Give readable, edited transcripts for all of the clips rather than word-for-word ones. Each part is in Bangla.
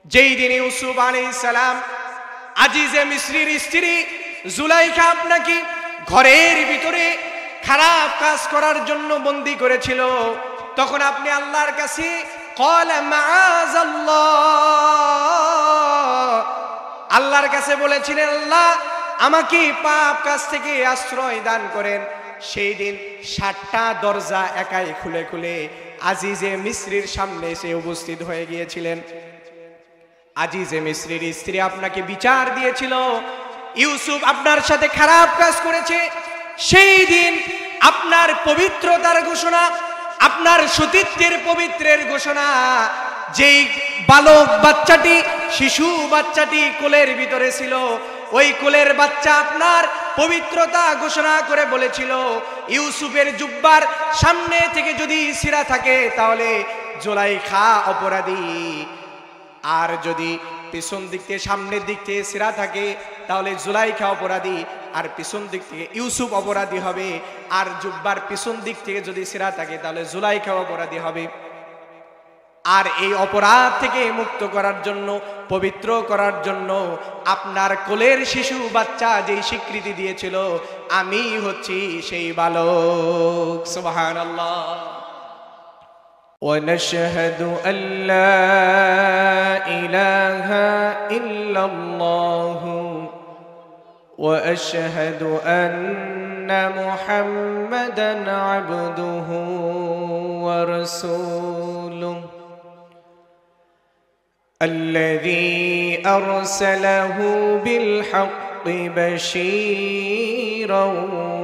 যেই দিন ইউসুফ আলাইহিস সালাম আজিজে মিসরির স্ত্রী জুলাইখা আপনাকে ঘরের ভিতরে খারাপ কাজ করার জন্য বন্দী করেছিল, তখন আপনি আল্লাহর কাছে ক্বালা মাআযাল্লাহ, আল্লাহর কাছে বলেছিলেন, আল্লাহ আমাকে পাপ কাজ থেকে আশ্রয় দান করেন। সেই দিন 60টা দরজা একাই খুলে খুলে আজিজে মিসরির সামনে এসে উপস্থিত হয়ে গিয়েছিলেন। আজিজে মিসরির স্ত্রী আপনাকে বিচার দিয়েছিল, ইউসুফ আপনার সাথে খারাপ কাজ করেছে। সেই দিন আপনার পবিত্রতার ঘোষণা, আপনার সতীত্বের পবিত্রের ঘোষণা, যেই বালক বাচ্চাটি, শিশু বাচ্চাটি কোলের ভিতরে ছিল, ওই কোলের বাচ্চা আপনার পবিত্রতা ঘোষণা করে বলেছিল, ইউসুফের জুব্বার সামনে থেকে যদি ছিঁড়া থাকে তাহলে জুলাইখা অপরাধী, আর যদি পিছন দিক থেকে সামনের দিক থেকে ছিঁড়া থাকে তাহলে জুলাইখা অপরাধী, আর পিছন দিক থেকে ইউসুফ অপরাধী হবে, আর জুব্বার পিছন দিক থেকে যদি ছিঁড়া থাকে তাহলে জুলাইখা অপরাধী হবে। আর এই অপরাধ থেকে মুক্ত করার জন্য, পবিত্র করার জন্য আপনার কোলের শিশু বাচ্চা যেই স্বীকৃতি দিয়েছিল, আমি হচ্ছি সেই বালক। সুবহানাল্লাহ। ونشهد أن لا إله إلا الله وأشهد أن محمدا عبده ورسوله الذي أرسله بالحق بشيرا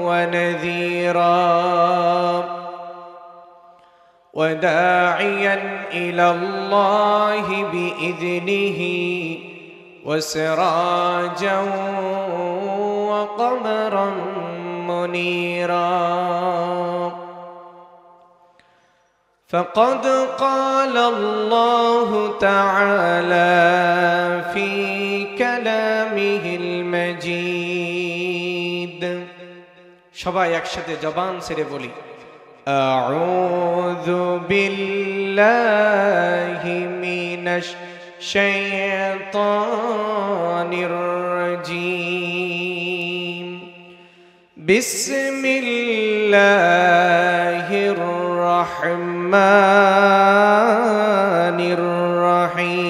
ونذيرا وداعيا إلى الله بإذنه وسراجا وقمرا منيرا فقد قال الله تعالى في كلامه المجيد সবাই একসাথে জবান ছেড়ে বলি أعوذ بالله من الشيطان الرجيم بسم الله الرحمن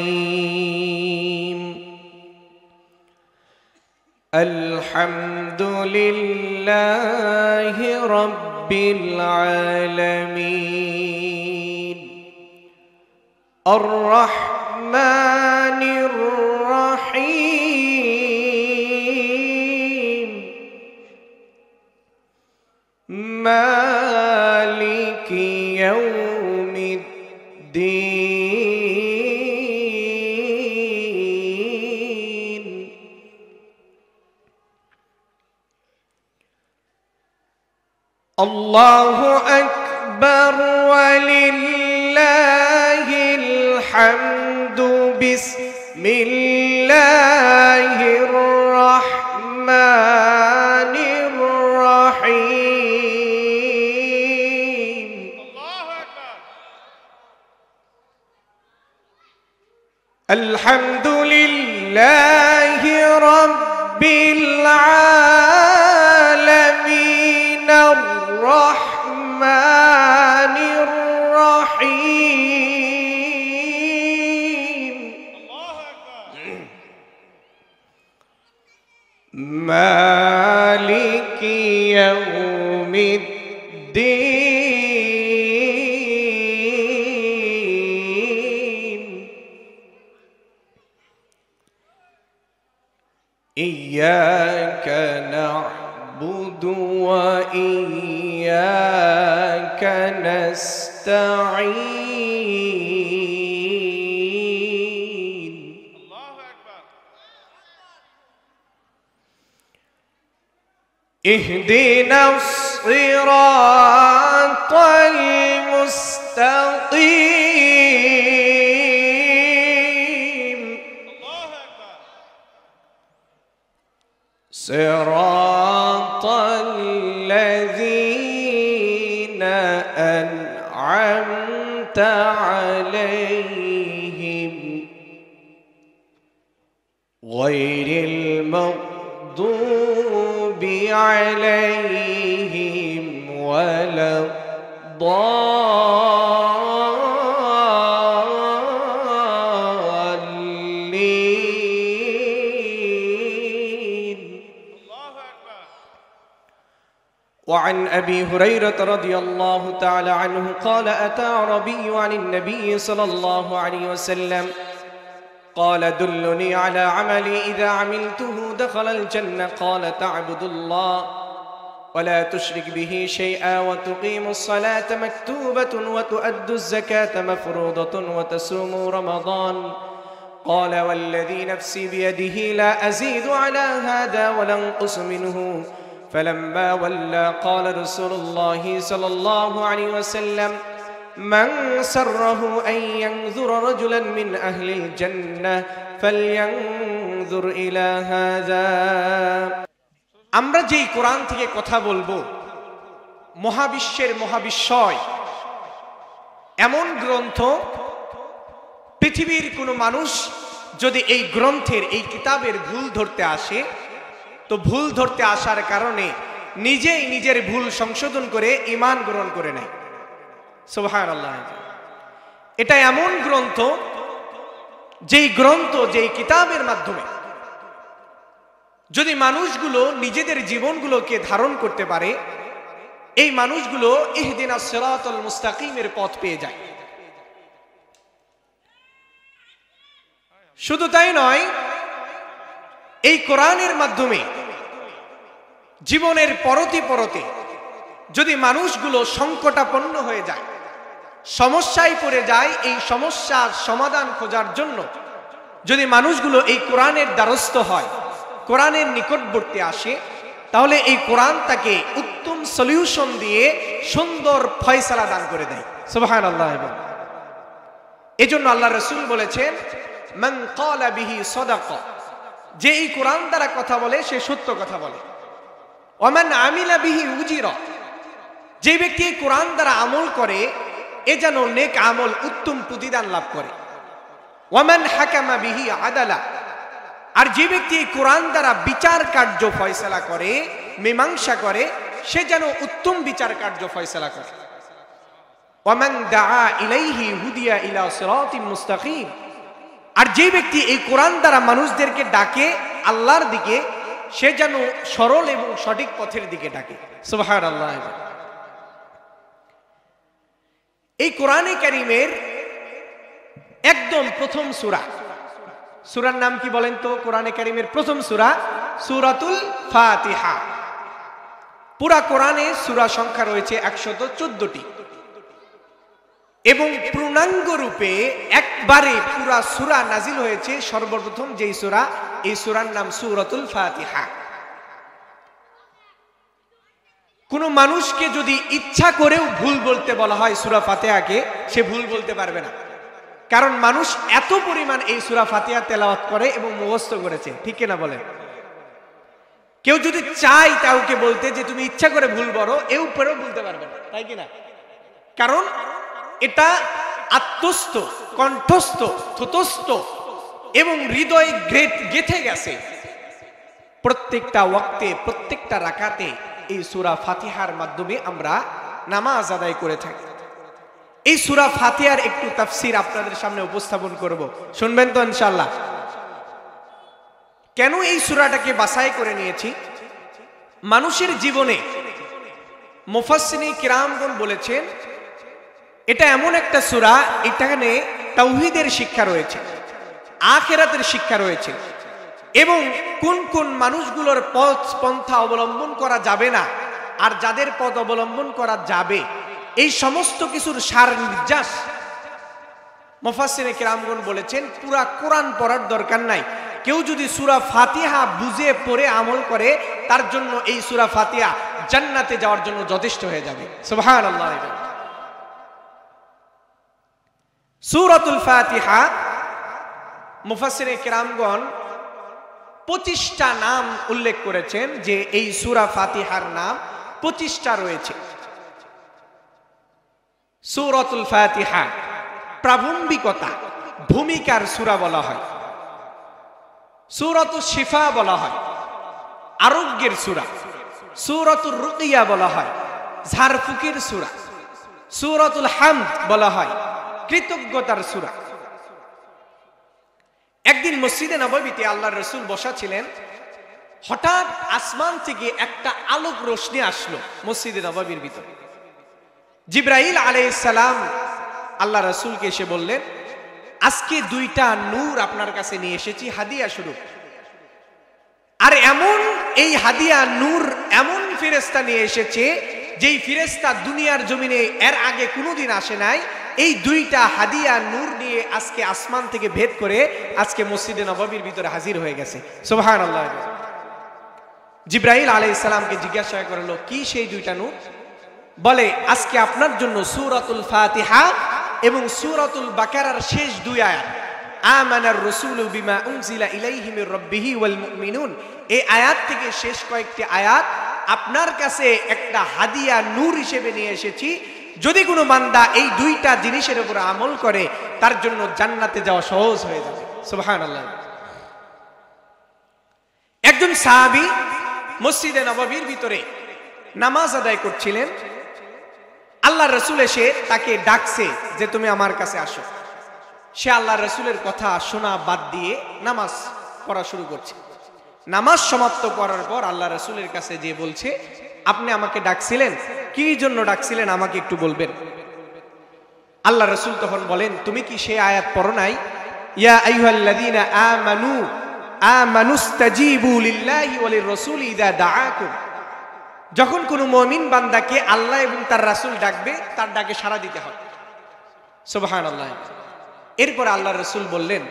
الرحيم الحمد لله رب العالمين الرحمن الرحيم مالك يوم الدين الله أكبر ولله الحمد بسم الله الرحمن الرحيم الله أكبر الحمد لله رب العالمين الرحمن الرحيم مالك يوم الدين إياك نعبد وإياك نستعين الله أكبر اهدنا الصراط المستقيم الله أكبر صراط الذين أنعمت عليهم গায়রিল মাগদুবি আলাইহিম ওয়ালা وعن أبي هريرة رضي الله تعالى عنه قال أتى عربي عن النبي صلى الله عليه وسلم قال دلني على عملي إذا عملته دخل الجنة قال تعبد الله ولا تشرك به شيئا وتقيم الصلاة مكتوبة وتؤد الزكاة مفروضة وتصوم رمضان قال والذي نفسي بيده لا أزيد على هذا ولا أنقص منه فلما ولى قال رسول الله صلى الله عليه وسلم من سره أن ينظر رجلا من أهل الجنة فلينظر إلى هذا আমরা যেই কোরআন থেকে কথা বলবো মহাবিশ্বের মহাবিশ্বয় এমন গ্রন্থ পৃথিবীর কোনো মানুষ যদি এই গ্রন্থের এই কিতাবের ভুল ধরতে আসে তো ভুল ধরতে আসার কারণে নিজেই নিজের ভুল সংশোধন করে ঈমান গ্রহণ করে নেয় সুবহানাল্লাহ এটা এমন গ্রন্থ যেই কিতাবের মাধ্যমে যদি মানুষগুলো নিজেদের জীবনগুলোকে ধারণ করতে পারে এই মানুষগুলো ইহদিনাস সিরাতাল মুস্তাকিমের পথ পেয়ে যায় শুধু তাই নয় এই কোরআনের মাধ্যমে জীবনের পরতে পরতে যদি মানুষগুলো সংকটাপন্ন হয়ে যায় সমস্যায় পড়ে যায় এই সমস্যার সমাধান খোঁজার জন্য যদি মানুষগুলো এই কোরআনের দ্বারস্থ হয় কোরআনের নিকটবর্তী আসে তাহলে এই কোরআন তাকে উত্তম সলিউশন দিয়ে সুন্দর ফয়সালা দান করে দেয় সুবহানাল্লাহ এজন্য আল্লাহ রাসূল বলেছেন মান ক্বালা বিহি সাদাকা যে এই কোরআন দ্বারা কথা বলে সে সত্য কথা বলে ওমান আমিলা বিহি উজিরা যে ব্যক্তি এই কোরআন দ্বারা আমল করে এ যেন নেক আমল উত্তম প্রতিদান লাভ করে ওমান হাকামা বিহি আদালা আর যে ব্যক্তি এই কোরআন দ্বারা বিচার কার্য ফয়সালা করে মীমাংসা করে সে যেন উত্তম বিচার কার্য ফয়সালা করে ওমান দাআ ইলাইহি হুদিয়া ইলা সিরাতিম মুস্তাকিম আর যে ব্যক্তি এই কোরআন দ্বারা মানুষদেরকে ডাকে আল্লাহর দিকে সে যেন সরল এবং সঠিক পথের দিকে ডাকে সুবহানাল্লাহ এই কোরআনে কারীমের একদম প্রথম সূরা সূরার নাম কি বলেন তো কোরআনে কারীমের প্রথম সূরা সূরাতুল ফাতিহা পুরা কোরআনে সূরা সংখ্যা রয়েছে 114টি এবং পূর্ণাঙ্গ রূপে একবারে পুরা সূরা নাজিল হয়েছে সর্বপ্রথম যেই সূরা এই সূরার নাম সূরাতুল ফাতিহা কোন মানুষকে যদি ইচ্ছা করেও ভুল বলতে বলা হয় সূরা ফাতিহাকে সে ভুল বলতে পারবে না কারণ মানুষ এত পরিমাণ এই সূরা ফাতিহা তেলাওয়াত করে এবং মুখস্থ করেছে ঠিক না বলেন কেউ যদি চায় কাউকে বলতে যে তুমি ইচ্ছা করে ভুল বলো এও পরেও বলতে পারবে না তাই কি না কারণ এটা আত্মস্থ কণ্ঠস্থ থুতস্থ এবং হৃদয়ে গেঁথে গেছে প্রত্যেকটা ওয়াক্তে প্রত্যেকটা রাকাতে এই সূরা ফাতিহার মাধ্যমে আমরা নামাজ আদায় করে থাকি এই সূরা ফাতিহার একটু তাফসীর আপনাদের সামনে উপস্থাপন করব শুনবেন তো ইনশাআল্লাহ কেন এই সূরাটাকে বাছাই করে নিয়েছি মানুষের জীবনে মুফাসসিরিন কিরামগণ বলেছেন এটা এমন একটা সূরা এখানে তাওহীদের শিক্ষা রয়েছে আখিরাতের শিক্ষা রয়েছে এবং কোন কোন মানুষগুলোর পথ পন্থা অবলম্বন করা যাবে না আর যাদের পথ অবলম্বন করা যাবে এই সমস্ত কিছুর সার নির্যাস মুফাসসিরিন কিরামগণ বলেছেন পুরা কোরআন পড়ার দরকার নাই কেউ যদি সূরা ফাতিহা বুঝে পড়ে আমল করে তার জন্য এই সূরা ফাতিহা জান্নাতে যাওয়ার জন্য যথেষ্ট হয়ে যাবে সুবহানাল্লাহ সূরাতুল ফাতিহা মুফাসসিরিন কিরামগণ 25টা নাম উল্লেখ করেছেন যে এই সূরা ফাতিহার নাম 25টা রয়েছে সূরাতুল ফাতিহা প্রারম্ভিকতা ভূমিকার সূরা বলা হয় সূরাতুশ শিফা বলা হয়, আরোগ্যের সূরা। সূরাতুর রুকিয়া বলা হয়, ঝাড়ফুঁকির সূরা। সূরাতুল হামদ বলা হয়, কৃতজ্ঞতার সূরা। একদিন মসজিদে নববীতে আল্লাহর রাসূল বসা ছিলেন, হঠাৎ আসমান থেকে একটা আলোক রোশনি আসলো মসজিদে নববীর ভিতরে। জিবরাইল আলাইহিস সালাম আল্লাহ রাসূলকে এসে বললেন, আজকে দুইটা নূর আপনার কাছে নিয়ে এসেছি হাদিয়া স্বরূপ। আর এমন এই হাদিয়া নূর এমন ফেরেশতা নিয়ে এসেছে যেই ফেরেশতা দুনিয়ার জমিনে এর আগে কোনোদিন আসে নাই। এই দুইটা হাদিয়া নূর নিয়ে আজকে আসমান থেকে ভেদ করে আজকে মসজিদে নববীর ভিতরে হাজির হয়ে গেছে। সুবহানাল্লাহ। জিবরাইল আলাইহিস সালামকে জিজ্ঞাসা করলো, কি সেই দুইটা নূর? বলে, আজকে আপনার জন্য সূরাতুল ফাতিহা এবং সূরাতুল বাকারার শেষ দুই আয়াত, আমানার রাসূলু বিমা উনজিলা ইলাইহি মির রাব্বিহি ওয়াল মুমিনুন, এই আয়াত থেকে শেষ কয়েকটি আয়াত আপনার কাছে একটা হাদিয়া নূর হিসেবে নিয়ে এসেছি। যদি কোনো বান্দা এই দুইটা জিনিসের উপর আমল করে তার জন্য জান্নাতে যাওয়া সহজ হয়ে যাবে। সুবহানাল্লাহ। একজন সাহাবী মসজিদে নববীর ভিতরে নামাজ আদায় করছিলেন। আল্লাহর রাসূল এসে তাকে ডাকছে যে তুমি আমার কাছে আসো। সে আল্লাহর রাসূলের কথা শোনা বাদ দিয়ে নামাজ পড়া শুরু করছে। নামাজ সমাপ্ত করার পর আল্লাহর রাসূলের কাছে যেয়ে বলছে, আপনি আমাকে ডাকছিলেন, কি জন্য ডাকছিলেন আমাকে একটু বলবেন? আল্লাহর রাসূল তখন বলেন, তুমি কি সেই আয়াত পড়ো নাই, ইয়া আইয়ুহাল্লাযীনা আমানু আমানুস্তাজিবু লিল্লাহি ওয়া লির-রাসূলি ইযা দাআকুম। যখন কোনো মুমিন বান্দাকে আল্লাহ এবং তার রাসূল ডাকবে, তার ডাকে সাড়া দিতে হবে। সুবহানাল্লাহ। এরপর আল্লাহর রাসূল বললেন,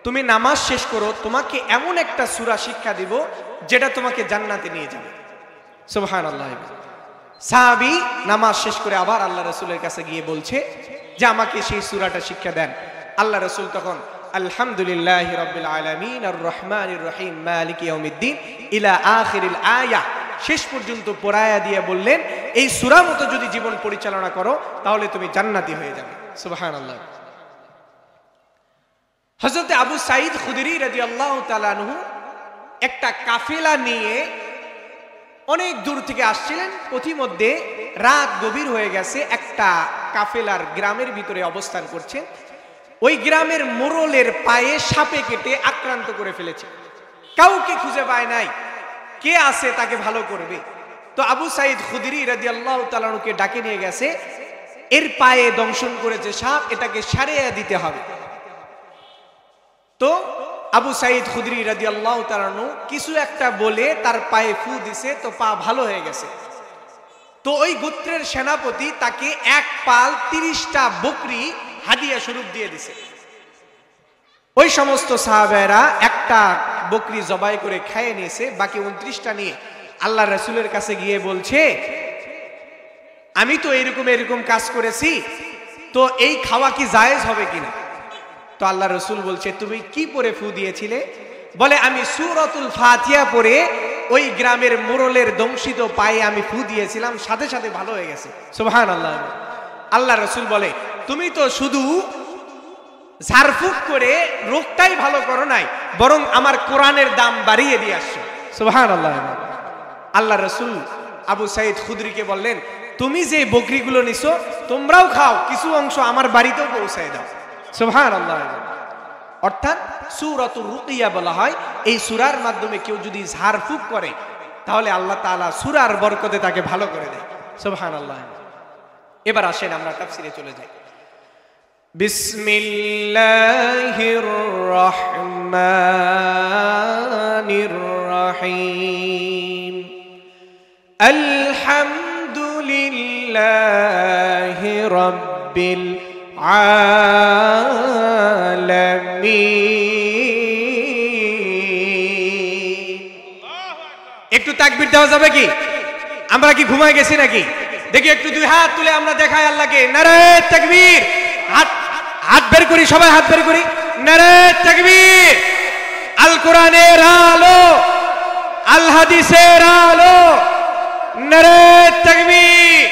তুমি নামাজ শেষ করো, তোমাকে এমন একটা সূরা শিক্ষা দিব যেটা তোমাকে জান্নাতে নিয়ে যাবে। সুবহানাল্লাহ। সাহাবী নামাজ শেষ করে আবার আল্লাহর রাসূলের কাছে গিয়ে বলছে যে আমাকে সেই সূরাটা শিক্ষা দেন। আল্লাহর রাসূল তখন আলহামদুলিল্লাহি রাব্বিল আলামিন আর রহমানির রহিম মালিকি ইয়াউমিদ্দিন ইলা আখিরিল আয়া, শেষ পর্যন্ত পড়ায়া দিয়ে বললেন, এই সূরা মতো যদি জীবন পরিচালনা করো তাহলে তুমি জান্নাতি হয়ে যাবে। সুবহানাল্লাহ। হযরত আবু সাঈদ খুদরি রাদিয়াল্লাহু তাআলা আনহু একটা কাফেলা নিয়ে অনেক দূর থেকে আসছিলেন। পথিমধ্যে রাত গভীর হয়ে গেছে, একটা কাফেলার গ্রামের ভিতরে অবস্থান করছে। ওই গ্রামের মোড়লের পায়ে সাপে কেটে আক্রান্ত করে ফেলেছে। কাউকে খুঁজে পায় নাই, কে আছে তাকে ভালো করবে। তো আবু সাঈদ খুদরি রাদিয়াল্লাহু তাআলা আনহুকে ডাকে নিয়ে গেছে, এর পায়ে দংশন করেছে সাপ, এটাকে সারিয়ে দিতে হবে। তো আবু সাঈদ খুদরি রাদিয়াল্লাহু তাআলা আনহু কিছু একটা বলে তার পায়ে ফু দিছে, তো পা ভালো হয়ে গেছে। তো ওই গোত্রের সেনাপতি তাকে এক পাল 30টা বকরি হাদিয়া স্বরূপ দিয়ে দিছে। ওই সমস্ত সাহাবায়েরা একটা বকরি জবাই করে খেয়ে নিয়েছে, বাকি 29টা নিয়ে আল্লাহর রাসূলের কাছে গিয়ে বলছে, আমি তো এরকম কাজ করেছি, তো এই খাওয়া কি জায়েজ হবে কিনা? তো আল্লাহর রাসূল বলছে, তুমি কি পরে ফু দিয়েছিলে? বলে, আমি সূরাতুল ফাতিহা পরে ওই গ্রামের মোড়লের দংশিত পায়ে আমি ফু দিয়েছিলাম, সাথে সাথে ভালো হয়ে গেছে। সুবহানাল্লাহ। আল্লাহর রাসূল বলে, তুমি তো শুধু ঝাড়ফুঁক করে রোগটাই ভালো করো নাই, বরং আমার কোরআনের দাম বাড়িয়ে দিয়ে আসছো। সুবহানাল্লাহ। আল্লাহর রাসূল আবু সাঈদ খুদরিকে বললেন, তুমি যে বকরিগুলো নিছো তোমরাও খাও, কিছু অংশ আমার বাড়িতেও পৌঁছায় দাও। সুবহানাল্লাহ। অর্থাৎ সূরাতুর রুকিয়া বলা হয়, এই সূরার মাধ্যমে কেউ যদি ঝাড়ফুঁক করে তাহলে আল্লাহ তাআলা সূরার বরকতে তাকে ভালো করে দেয়। সুবহানাল্লাহ। এবার আসেন আমরা তাফসীরে চলে যাই। বিসমিল্লাহির রহমানির রহিম। আলহামদুলিল্লাহি রাব্বিল আলামিন। একটু তাকবীর দেওয়া যাবে কি? আমরা কি ঘুমায় গেছি নাকি? দেখি একটু দুই হাত তুলে আমরা দেখাই আল্লাহকে। নারে তাকবীর। হাত বের করি, সবাই হাত বের করি। নারে তাকবীর। আল কোরআনের আলো, আল হাদিসের আলো। নারে তাকবীর।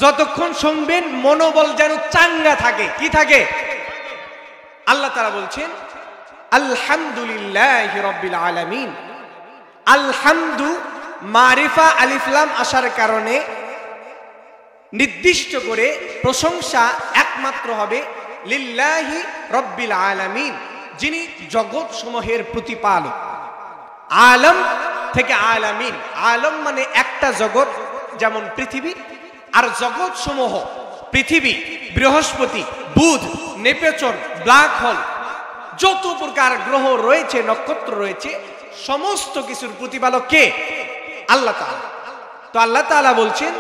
যতক্ষণ শুনবেন মনোবল যেন চাঙ্গা থাকে। কি থাকে? আল্লাহ তাআলা বলছেন, আলহামদুলিল্লাহি রাব্বিল আলামিন। আলহামদু মারিফা আলিফ লাম আসার কারণে নির্দিষ্ট করে প্রশংসা একমাত্র হবে লিল্লাহি রাব্বিল আলামিন, যিনি জগৎ সমূহের প্রতিপালক। আলম থেকে আলামিন, আলম মানে একটা জগৎ, যেমন পৃথিবী, আর জগৎ সমূহ পৃথিবী, বৃহস্পতি, বুধ, নেপচর, ব্ল্যাক হোল, যত প্রকার গ্রহ রয়েছে, নক্ষত্র রয়েছে, সমস্ত কিছুর প্রতিপালক কে? আল্লাহ তাআলা। তো আল্লাহ তাআলা বলছেন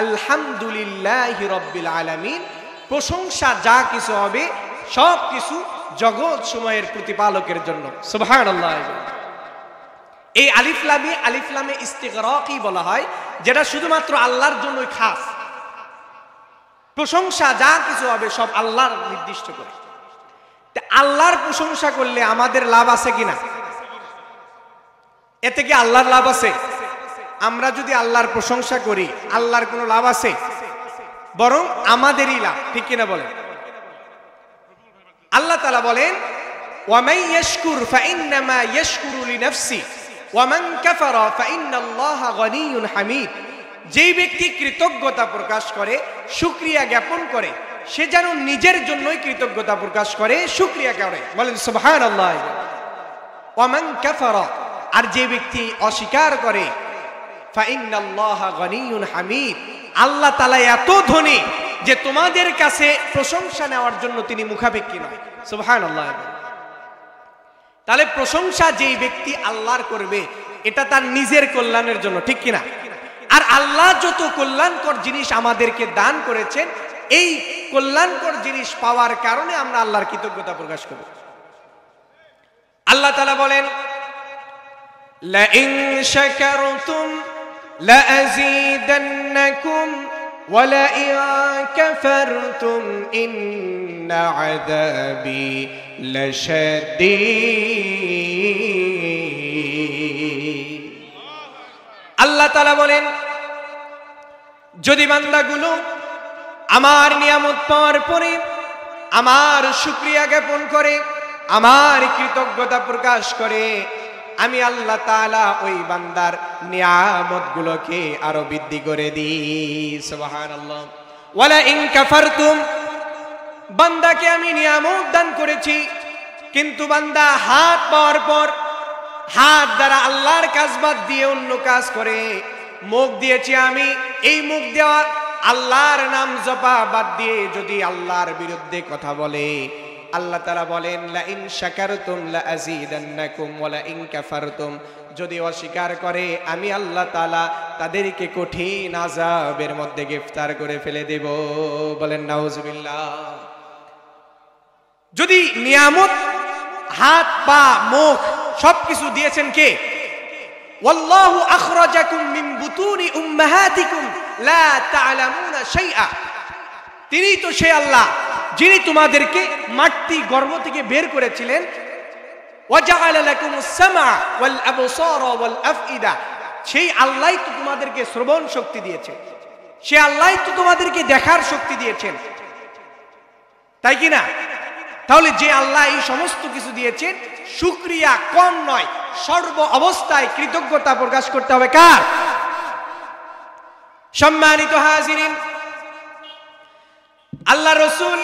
আলহামদুলিল্লাহি রাব্বিল আলামিন, প্রশংসা যা কিছু হবে সব কিছু জগৎ সমূহের প্রতিপালকের জন্য। সুবহানাল্লাহ। এই আলিফ লামে ইস্তিগরাকি বলা হয়, যেটা শুধুমাত্র আল্লাহর জন্যই খাস। প্রশংসা যা কিছু হবে সব আল্লাহর নির্দিষ্ট করে। আল্লাহর প্রশংসা করলে আমাদের লাভ আছে কিনা? এতে কি আল্লাহর লাভ আছে? আমরা যদি আল্লাহর প্রশংসা করি, আল্লাহর কোনো লাভ আছে? বরং আমাদেরই লাভ, ঠিক কিনা বলেন? আল্লাহ তাআলা বলেন ওয়ামান ইয়াশকুর ফাইন্নামা ইয়াশকুরু লিনাফসি ওয়ামান কাফারা ফাইন্নাল্লাহা গনিয়্যুন হামিদ। যেই ব্যক্তি কৃতজ্ঞতা প্রকাশ করে, শুকরিয়া জ্ঞাপন করে, সে যেন নিজের জন্যই কৃতজ্ঞতা প্রকাশ করে, শুকরিয়া করে। বলেন সুবহানাল্লাহ। ওয়ামান কাফারা, আর যে ব্যক্তি অস্বীকার করে, ফাইন্নাল্লাহা গনিয়্যুন হামিদ, আল্লাহ তাআলা এত ধনী যে তোমাদের কাছে প্রশংসা নেওয়ার জন্য তিনি মুখাপেক্ষী নয়। সুবহানাল্লাহ। তাহলে প্রশংসা যেই ব্যক্তি আল্লাহর করবে, এটা তার নিজের কল্যাণের জন্য, ঠিক কিনা? আর আল্লাহ যত কল্যাণকর জিনিস আমাদেরকে দান করেছেন, এই কল্যাণকর জিনিস পাওয়ার কারণে আমরা আল্লাহর কৃতজ্ঞতা প্রকাশ করব। আল্লাহ তাআলা বলেন লা ইন শাকারতুম লা আযীদান্নাকুম ওয়া লা ইন কাফারতুম ইন্না আযাবি লাশাদীদ। আল্লাহ তাআলা বলেন যদি বান্দাগুলো আমার নিয়ামত পাওয়ার পরে আমার শুকরিয়া জ্ঞাপন করে, আমার কৃতজ্ঞতা প্রকাশ করে, আমি আল্লাহ তাআলা ওই বান্দার নিয়ামতগুলোকে আরো বৃদ্ধি করে দিই। সুবহানাল্লাহ। ওয়ালা ইন কাফারতুম, বান্দাকে আমি নিয়ামত দান করেছি, কিন্তু বান্দা হাত পাওয়ার পর হাত দ্বারা আল্লাহর কাজ বাদ দিয়ে অন্য কাজ করে, মুখ দিয়েছি আমি, এই মুখ দেওয়া আল্লাহর নাম জপা বাদ দিয়ে যদি আল্লাহর বিরুদ্ধে কথা বলে, আল্লাহ তাআলা বলেন লা ইন শাকারতুম লা আযীদান্নাকুম ওয়া লা ইন কাফারতুম, যদি অস্বীকার করে আমি আল্লাহ তাআলা তাদেরকে কঠিন আযাবের মধ্যে গ্রেফতার করে ফেলে দেব। বলেন নাউজুবিল্লাহ। যদি নিয়ামত হাত পা মুখ সবকিছু দিয়েছেন কে? ওয়াল্লাহু আখরাজাকুম মিন বুতুনি উম্মাহাতিকুম লা তা'লামুনা শাইআ, তিনি তো সে আল্লাহ যিনি তোমাদেরকে মাটি গর্ভ থেকে বের করেছিলেন। ওয়া জাআলা লাকুমুস সামআ ওয়াল আবসারা ওয়াল আফইদা, সেই আল্লাহই তো তোমাদেরকে শ্রবণ শক্তি দিয়েছেন, সে আল্লাহই তো তোমাদেরকে দেখার শক্তি দিয়েছেন, তাই কি না? তাহলে যে আল্লাহ এই সমস্ত কিছু দিয়েছেন, শুকরিয়া কম নয়, সর্ব অবস্থায় কৃতজ্ঞতা প্রকাশ করতে হবে কার? সম্মানিত হাজিরিন, আল্লাহ রাসূল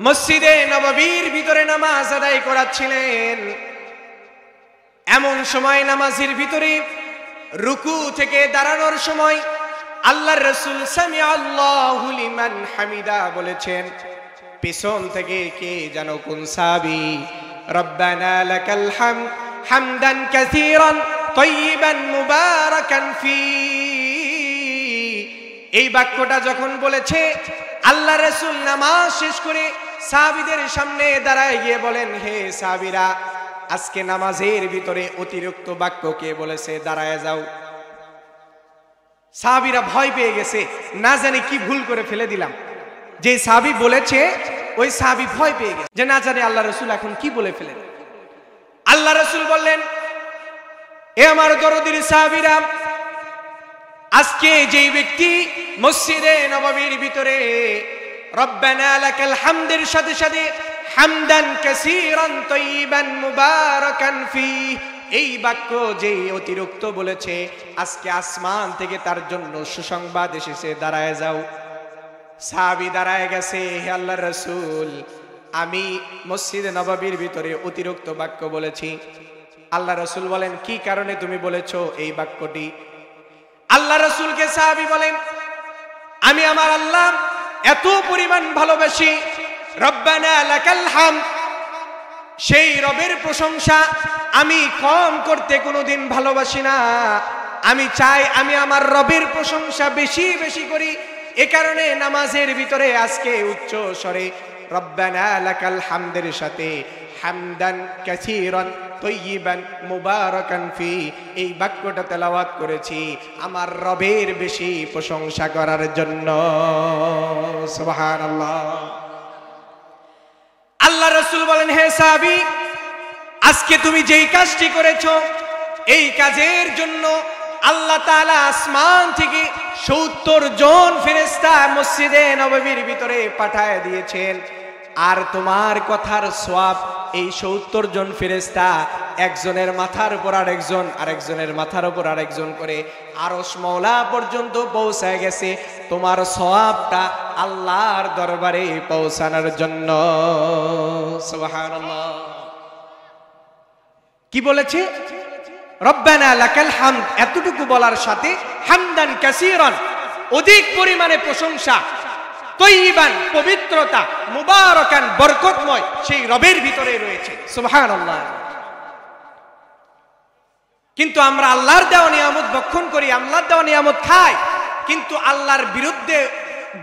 মসজিদে নববীর ভিতরে নামাজ আদায় করাচ্ছিলেন। এমন সময় নামাজের ভিতরে রুকু থেকে দাঁড়ানোর সময় আল্লাহর রাসূল সামিআ আল্লাহু লিমান হামিদা বলেছেন। পিছন থেকে কে যেন কোন সাহাবী রব্বানা লাকাল হামদ হামদান কাসীরান তাইয়িবান মুবারাকান ফি, এই বাক্যটা যখন বলেছে, আল্লাহ রাসূল নামাজ শেষ করে সাহাবীদের সামনে দাঁড়ায় গিয়ে বলেন, হে সাহাবীরা, আজকে নামাজের ভিতরে অতিরিক্ত বাক্য কে বলেছে? দাঁড়ায় যাও। সাহাবীরা ভয় পেয়ে গেছে, না জানি কি ভুল করে ফেলে দিলাম। যে সাহাবী বলেছে ওই সাহাবী ভয় পেয়ে গেছে যে না জানি আল্লাহ রাসূল এখন কি বলে ফেলেন। আল্লাহ রাসূল বললেন, এ আমার দরদির সাহাবীরা, আজকে যেই ব্যক্তি মসজিদে নববীর ভিতরে রব্বানা লাকাল হামদের সাথে সাথে হামদান কাসীরান তাইয়িবান মুবারাকান ফীহি, এই বাক্য যে অতিরিক্ত বলেছে আজকে আসমান থেকে তার জন্য সুসংবাদ এসেছে, দাঁড়ায় যাও। সাহাবী দাঁড়ায় গেছে, হে আল্লাহর রাসূল, আমি মসজিদে নববীর ভিতরে অতিরিক্ত বাক্য বলেছি। আল্লাহ রাসূল বলেন, কি কারণে তুমি বলেছো এই বাক্যটি? আল্লাহ রাসূলকে সাহাবী বলেন, আমি আমার আল্লাহ এত পরিমাণ ভালোবাসি, রব্বানা লাকাল হামদ, সেই রবের প্রশংসা আমি কম করতে কোনোদিন ভালোবাসি না। আমি চাই আমি আমার রবের প্রশংসা বেশি বেশি করি। এ কারণে নামাজের ভিতরে আজকে উচ্চ স্বরে রব্বানা লাকাল হামদের সাথে হামদান কাসীরান তাইয়িবান মুবারাকান ফি, এই বাক্যটা তেলাওয়াত করেছি আমার রবের বেশি প্রশংসা করার জন্য। সুবহানাল্লাহ। আল্লাহ রাসূল বলেন, হে সাহাবী, আজকে তুমি যেই কাজটি করেছো এই কাজের জন্য আল্লাহ তাআলা আসমান থেকে 70 জন ফেরেশতা মসজিদে নববীর ভিতরে পাঠায় দিয়েছেন। আর তোমার কথার সওয়াব এই 70 জন ফেরেশতা একজনের মাথার উপর আরেকজন, আরেকজনের মাথার উপর আরেকজন করে আরশ মাওলা পর্যন্ত পৌঁছায় গেছে তোমার সওয়াবটা আল্লাহর দরবারে পৌঁছানোর জন্য। সুবহানাল্লাহ। কি বলেছে? রব্বানা লাকাল হামদ, এতটুকু বলার সাথে হামদান কাসীরান, অধিক পরিমাণে প্রশংসা, তাইয়িবান, পবিত্রতা, মুবারাকান, বরকতময় সেই রবের ভিতরে রয়েছে। সুবহানাল্লাহ। কিন্তু আমরা আল্লাহর দেওয়া নিয়ামত ভক্ষণ করি, আল্লাহর দেওয়া নিয়ামত খাই, কিন্তু আল্লাহর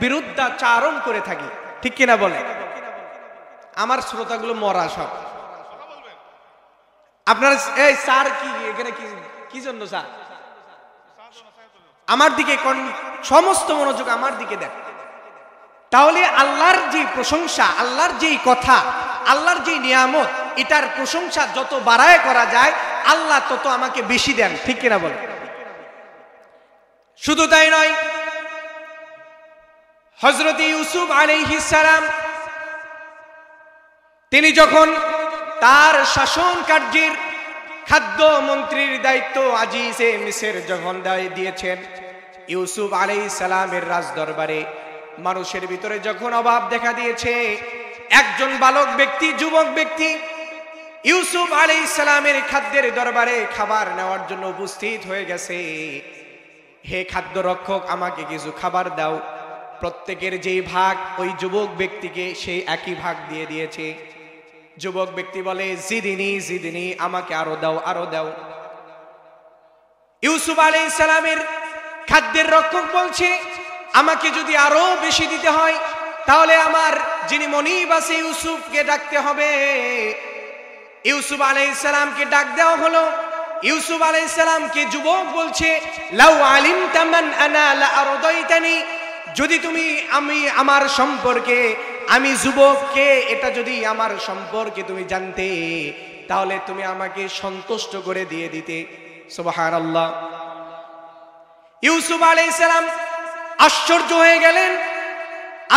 বিরুদ্ধাচারণ করে থাকি। ঠিক কিনা বলে? আমার শ্রোতাগুলো মরা সব। আপনারা এই স্যার কি এখানে কি জন্য স্যার? আমার দিকে সমস্ত মনোযোগ আমার দিকে দেন। তাহলে আল্লাহর যে প্রশংসা, আল্লাহর যেই কথা, আল্লাহর যেই নিয়ামত, এটার প্রশংসা যত বাড়ায় করা যায় আল্লাহ তত আমাকে বেশি দেন। ঠিক কিনা বলে? শুধু তাই নয়, হযরত ইউসুফ আলাইহিস সালাম তিনি যখন তার শাসন কার্যের খাদ্য মন্ত্রীর দায়িত্ব আজিজে মিসর যখন দিয়েছেন, ইউসুফ আলাইহিস সালামের রাজদরবারে মানুষের ভিতরে যখন অভাব দেখা দিয়েছে, একজন বালক ব্যক্তি, যুবক ব্যক্তি ইউসুফ আলাইহিস সালামের খাদ্যের দরবারে খাবার নেওয়ার জন্য উপস্থিত হয়ে গেছে। হে খাদ্য রক্ষক, আমাকে কিছু খাবার দাও। প্রত্যেকের যেই ভাগ ওই যুবক ব্যক্তিকে সেই একই ভাগ দিয়ে দিয়েছে। যুবক ব্যক্তি বলে, জিদিনি জিদিনি, আমাকে আরো দাও, আরো দাও। ইউসুফ আলাইহিস সালামের খাদ্যের রক্ষক বলছে, আমাকে যদি আরো বেশি দিতে হয় তাহলে আমার যিনি মনিব আছে ইউসুফকে ডাকতে হবে। ইউসুফ আলাইহিস সালামকে ডাক দেওয়া হলো। ইউসুফ আলাইহিস সালামকে যুবক বলছে, লাউ আলিমতা মান আনা লা আরদাইতানি, যদি তুমি আমার সম্পর্কে, আমি যুবককে, এটা যদি আমার সম্পর্কে তুমি জানতে তাহলে তুমি আমাকে সন্তুষ্ট করে দিয়ে দিতে। সুবহানাল্লাহ। ইউসুফ আলাইহিস সালাম আশ্চর্য হয়ে গেলেন,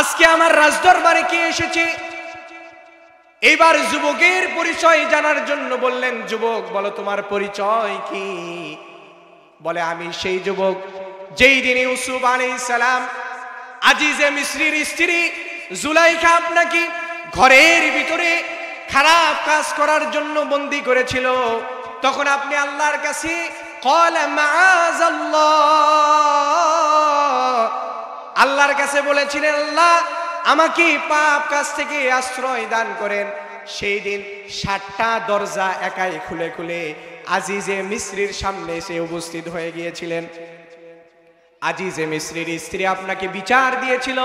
আজকে আমার রাজদরবারে কে এসেছে? এইবার যুবকের পরিচয় জানার জন্য বললেন, যুবক বলো তোমার পরিচয় কি? বলে, আমি সেই যুবক যেই দিন ইউসুফ আলাইহিস সালাম আজিজে মিসরির স্ত্রী জুলাইখা আপনাকে ঘরের ভিতরে খারাপ কাজ করার জন্য বন্দী করেছিল, তখন আপনি আল্লাহর কাছে ক্বালা মাআযাল্লাহ, আল্লাহর কাছে বলেছিলেন, আল্লাহ আমাকে পাপ কাজ থেকে আশ্রয় দান করেন। সেই দিন 60টা দরজা একাই খুলে খুলে আজিজে মিসরির সামনে এসে উপস্থিত হয়ে গিয়েছিলেন। আজিজে মিসরির স্ত্রী আপনাকে বিচার দিয়েছিল,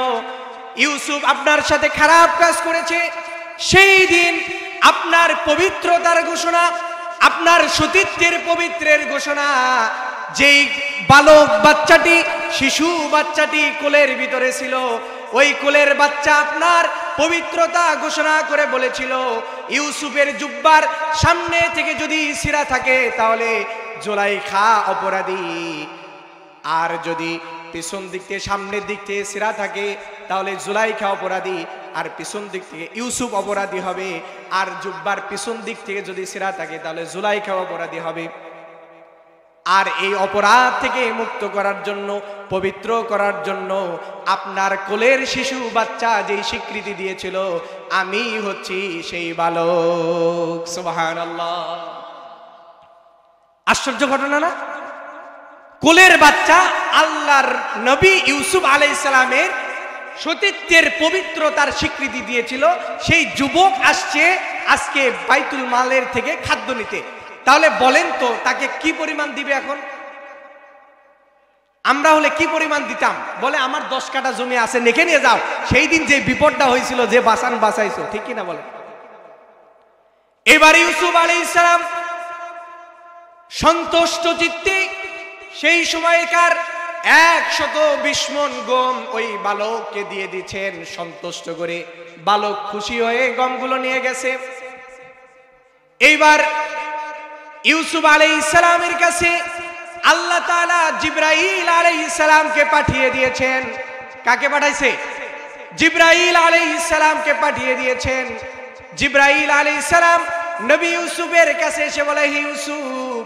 ইউসুফ আপনার সাথে খারাপ কাজ করেছে। সেই দিন আপনার পবিত্রতার ঘোষণা, আপনার সতীত্বের পবিত্রের ঘোষণা, যেই বালক বাচ্চাটি, শিশু বাচ্চাটি কোলের ভিতরে ছিল, ওই কোলের বাচ্চা আপনার পবিত্রতা ঘোষণা করে বলেছিল, ইউসুফের জুব্বার সামনে থেকে যদি ছিঁড়া থাকে তাহলে জুলাইখা অপরাধী, আর যদি পিছন দিক থেকে সামনের দিক থেকে ছিঁড়া থাকে তাহলে জুলাইখা অপরাধী। আর পিছন দিক থেকে ইউসুফ অপরাধী হবে, আর জুব্বার পিছন দিক থেকে যদি ছেঁড়া থাকে তাহলে জুলাইখা অপরাধী হবে। আর এই অপরাধ থেকে মুক্ত করার জন্য, পবিত্র করার জন্য আপনার কোলের শিশু বাচ্চা যেই স্বীকৃতি দিয়েছিল, আমি হচ্ছি সেই বালক। সুবহানাল্লাহ, আশ্চর্য ঘটনা না? কোলের বাচ্চা আল্লাহর নবী ইউসুফ আলাইহিস সালামের সতীত্বের পবিত্রতার স্বীকৃতি দিয়েছিল, সেই যুবক আসছে আজকে বাইতুল মালের থেকে খাদ্য নিতে। তাহলে বলেন তো তাকে কি পরিমাণ দিবে? এখন আমরা হলে কি পরিমাণ দিতাম? বলে আমার 10 কাঠা জমি আছে, নেখে নিয়ে যাও। সেই দিন যে বিপদটা হয়েছিল, যে বাঁচাইছো, ঠিক কিনা বলেন? এবার ইউসুফ আলাইহিস সালাম সন্তুষ্ট চিত্তে সেই সময়কার 120 মণ গম ওই বালককে দিয়ে দিচ্ছেন সন্তুষ্ট করে। বালক খুশি হয়ে গমগুলো নিয়ে গেছে। এইবার ইউসুফ আলাইহিস সালামের কাছে আল্লাহ তাআলা জিবরাইল আলাইহিস সালামকে পাঠিয়ে দিয়েছেন। কাকে পাঠাইছে? জিবরাইল আলাইহিস সালামকে পাঠিয়ে দিয়েছেন। জিবরাইল আলাইহিস সালাম নবী ইউসুফের কাছে এসে বলে, হে ইউসুফ,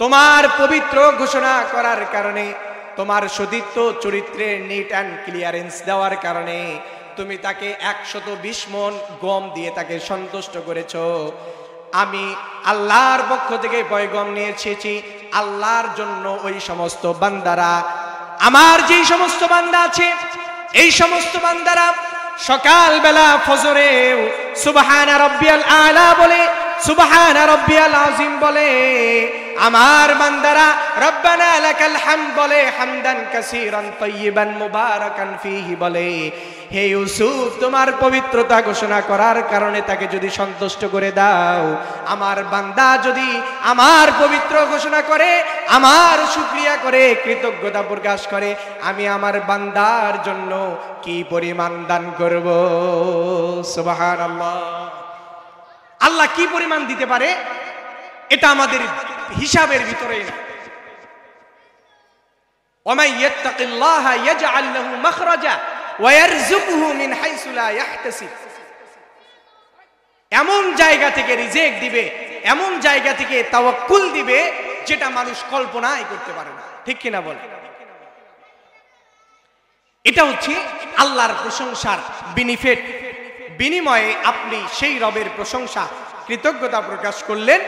তোমার পবিত্র ঘোষণা করার কারণে, তোমার সতীত্ব চরিত্রের নিট অ্যান্ড ক্লিয়ারেন্স দেওয়ার কারণে তুমি তাকে 120 মণ গম দিয়ে তাকে সন্তুষ্ট করেছো। আমি আল্লাহর পক্ষ থেকে পয়গম নিয়ে এসেছি আল্লাহর জন্য। ওই সমস্ত বান্দারা, আমার যেই সমস্ত বান্দা আছে, এই সমস্ত বান্দারা সকালবেলা ফজরে সুবহানা রাব্বিয়াল আলা বলে, সুবহানা রাব্বিয়াল আযীম বলে। আমার বান্দারা রব্বানা লাকাল হামদ বলে, হামদান কাসীরান তাইয়িবান মুবারাকান ফীহি বলে। হে ইউসুফ, তোমার পবিত্রতা ঘোষণা করার কারণে তাকে যদি সন্তুষ্ট করে দাও, আমার বান্দা যদি আমার পবিত্র ঘোষণা করে, আমার শুকরিয়া করে, কৃতজ্ঞতা প্রকাশ করে, আমি আমার বান্দার জন্য কি পরিমাণ দান করব। সুবহানাল্লাহ, আল্লাহ কি পরিমাণ দিতে পারে এটা আমাদের হিসাবের ভিতরেই না। ওয়ামান ইয়াত্তাকিল্লাহা ইয়াজআল লাহু মাখরাজা ওয়া ইয়ারযুকুহু মিন হাইসু লা ইয়াহতাসিব। এমন জায়গা থেকে রিজিক দিবে, এমন জায়গা থেকে তাওয়াক্কুল দিবে যেটা মানুষ কল্পনাই করতে পারে না, ঠিক কিনা বল? এটা হচ্ছে আল্লাহর প্রশংসার বেনিফিট। বিনিময়ে আপনি সেই রবের প্রশংসা, কৃতজ্ঞতা প্রকাশ করলেন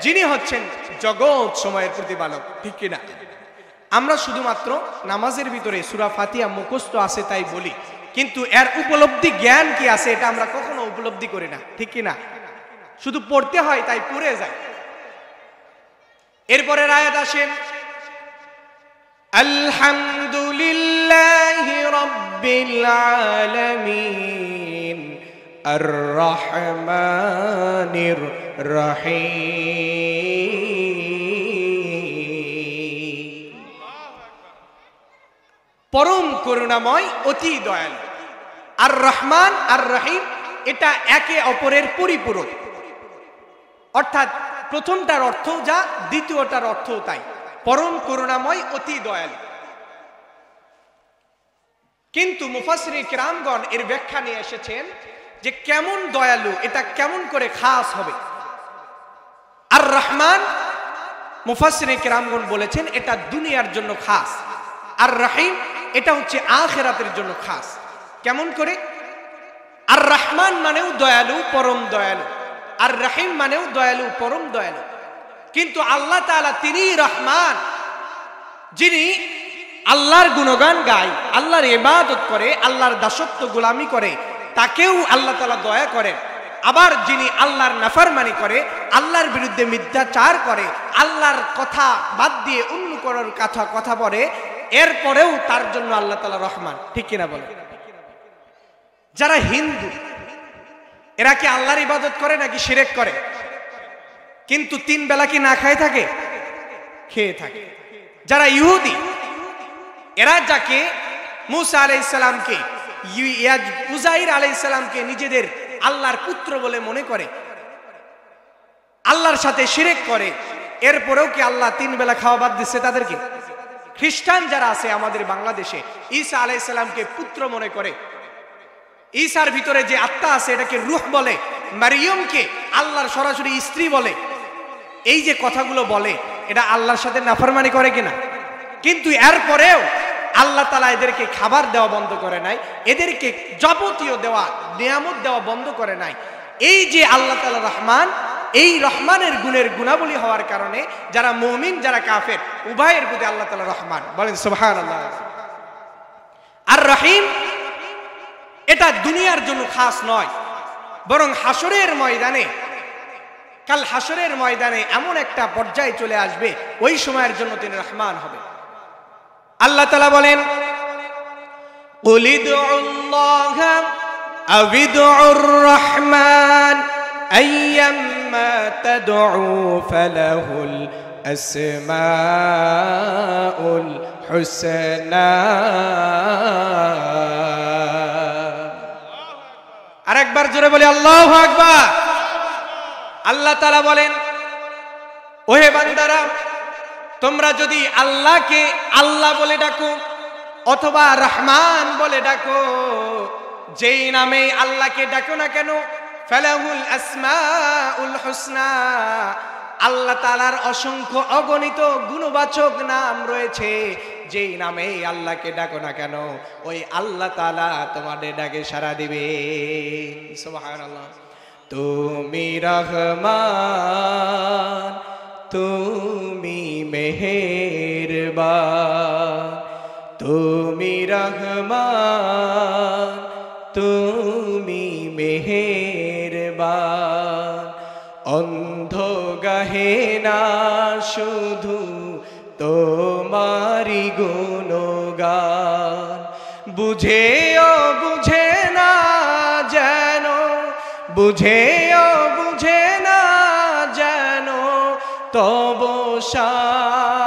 যিনি হচ্ছেন জগৎ সময়ের প্রতিপালক, ঠিক কিনা? আমরা শুধুমাত্র নামাজের ভিতরে সূরা ফাতিহা মুখস্থ আছে তাই বলি, কিন্তু এর উপলব্ধি জ্ঞান কি আছে এটা আমরা কখনো উপলব্ধি করি না, ঠিক কিনা? শুধু পড়তে হয় তাই পড়ে যায়। এরপরে আয়াত আসেন, আলহামদুলিল্লাহি রাব্বিল আলামিন আর রহমানির রহিম। পরম করুণাময়, অতি দয়ালু। আর রহমান আর রহিম এটা একে অপরের পরিপূরক, অর্থাৎ প্রথমটার অর্থ যা, দ্বিতীয়টার অর্থ তাই। পরম করুণাময়, অতি দয়ালু। কিন্তু মুফাসসিরিন কিরামগণ এর ব্যাখ্যা নিয়ে এসেছেন যে কেমন দয়ালু, এটা কেমন করে খাস হবে। আর রহমান, মুফাসসিরিন কিরামগণ বলেছেন এটা দুনিয়ার জন্য খাস। আর রহিম এটা হচ্ছে আখিরাতের জন্য খাস। কেমন করে? আর রহমান মানেও দয়ালু, পরম দয়ালু। আর রহিম মানেও দয়ালু, পরম দয়ালু। কিন্তু আল্লাহ তাআলা তিনি রহমান, যিনি আল্লাহর গুণগান গায়, আল্লাহর ইবাদত করে, আল্লাহর দাসত্ব গোলামি করে, তাকেও আল্লাহ তাআলা দয়া করেন। আবার যিনি আল্লাহর নাফরমানি করে, আল্লাহর বিরুদ্ধে মিথ্যাচার করে, আল্লাহর কথা বাদ দিয়ে অন্য কোন কথা বলে, এরপরেও তার জন্য আল্লাহ তাআলা রহমান, ঠিক কিনা বলে? যারা হিন্দু এরা কি আল্লাহর ইবাদত করে নাকি শিরক করে? কিন্তু 3 বেলা কি না খায় থাকে? খেয়ে থাকে। যারা ইহুদি এরা যাকে মুসা আলাইহিস সালামকে, উযাইর আলাইহিস সালামকে নিজেদের আল্লাহর পুত্র বলে মনে করে, আল্লাহর সাথে শিরক করে, এরপরেও কি আল্লাহ 3 বেলা খাওয়া বাদ দিচ্ছে তাদেরকে? খ্রিস্টান যারা আছে আমাদের বাংলাদেশে ঈসা আলাইহিস সালামকে পুত্র মনে করে, ঈসার ভিতরে যে আত্মা আছে এটাকে রূহ বলে, মারিয়মকে আল্লাহর সরাসরি স্ত্রী বলে। এই যে কথাগুলো বলে এটা আল্লাহর সাথে নাফরমানি করে কিনা? কিন্তু এরপরেও আল্লাহ তাআলা এদেরকে খাবার দেওয়া বন্ধ করে নাই, এদেরকে যাবতীয় দেওয়া নিয়ামত দেওয়া বন্ধ করে নাই। এই যে আল্লাহ তাআলা রহমান, এই রহমানের গুণের গুণাবলী হওয়ার কারণে যারা মুমিন যারা কাফের উভয়ের প্রতি আল্লাহ তাআলা রহমান। বলেন সুবহানাল্লাহ। আর রহিম এটা দুনিয়ার জন্য খাস নয়, বরং হাসরের ময়দানে, কাল হাসরের ময়দানে এমন একটা পর্যায়ে চলে আসবে ওই সময়ের জন্য তিনি রহমান হবে। আল্লাহ তাআলা বলেন কুল ইদউল্লাহ আও ইদউর রহমান আইয়াম্মা তাদউ ফালাহুল আসমাউল হুসনা। আরেকবার জোরে বলি আল্লাহু আকবার। আল্লাহ তাআলা বলেন ওহে বান্দারা, তোমরা যদি আল্লাহকে আল্লাহ বলে ডাকো অথবা রহমান বলে ডাকো, যেই নামে আল্লাহকে ডাকো না কেন, ফালাহুল আসমাউল হুসনা, আল্লাহ তাআলার অসংখ্য অগণিত গুণবাচক নাম রয়েছে। যেই নামে আল্লাহকে ডাকো না কেন ওই আল্লাহ তাআলা তোমাদের ডাকে সাড়া দিবে। সুবহানাল্লাহ। তুমি রহমান, তুমি মেহেরবান, তুমি রহমান, তুমি মেহেরবান। অন্ধ গাহে না শুধু তোমারি গুণগান, বুঝেও বুঝে না যেন, বুঝেও বুঝে না যেন তবু শান।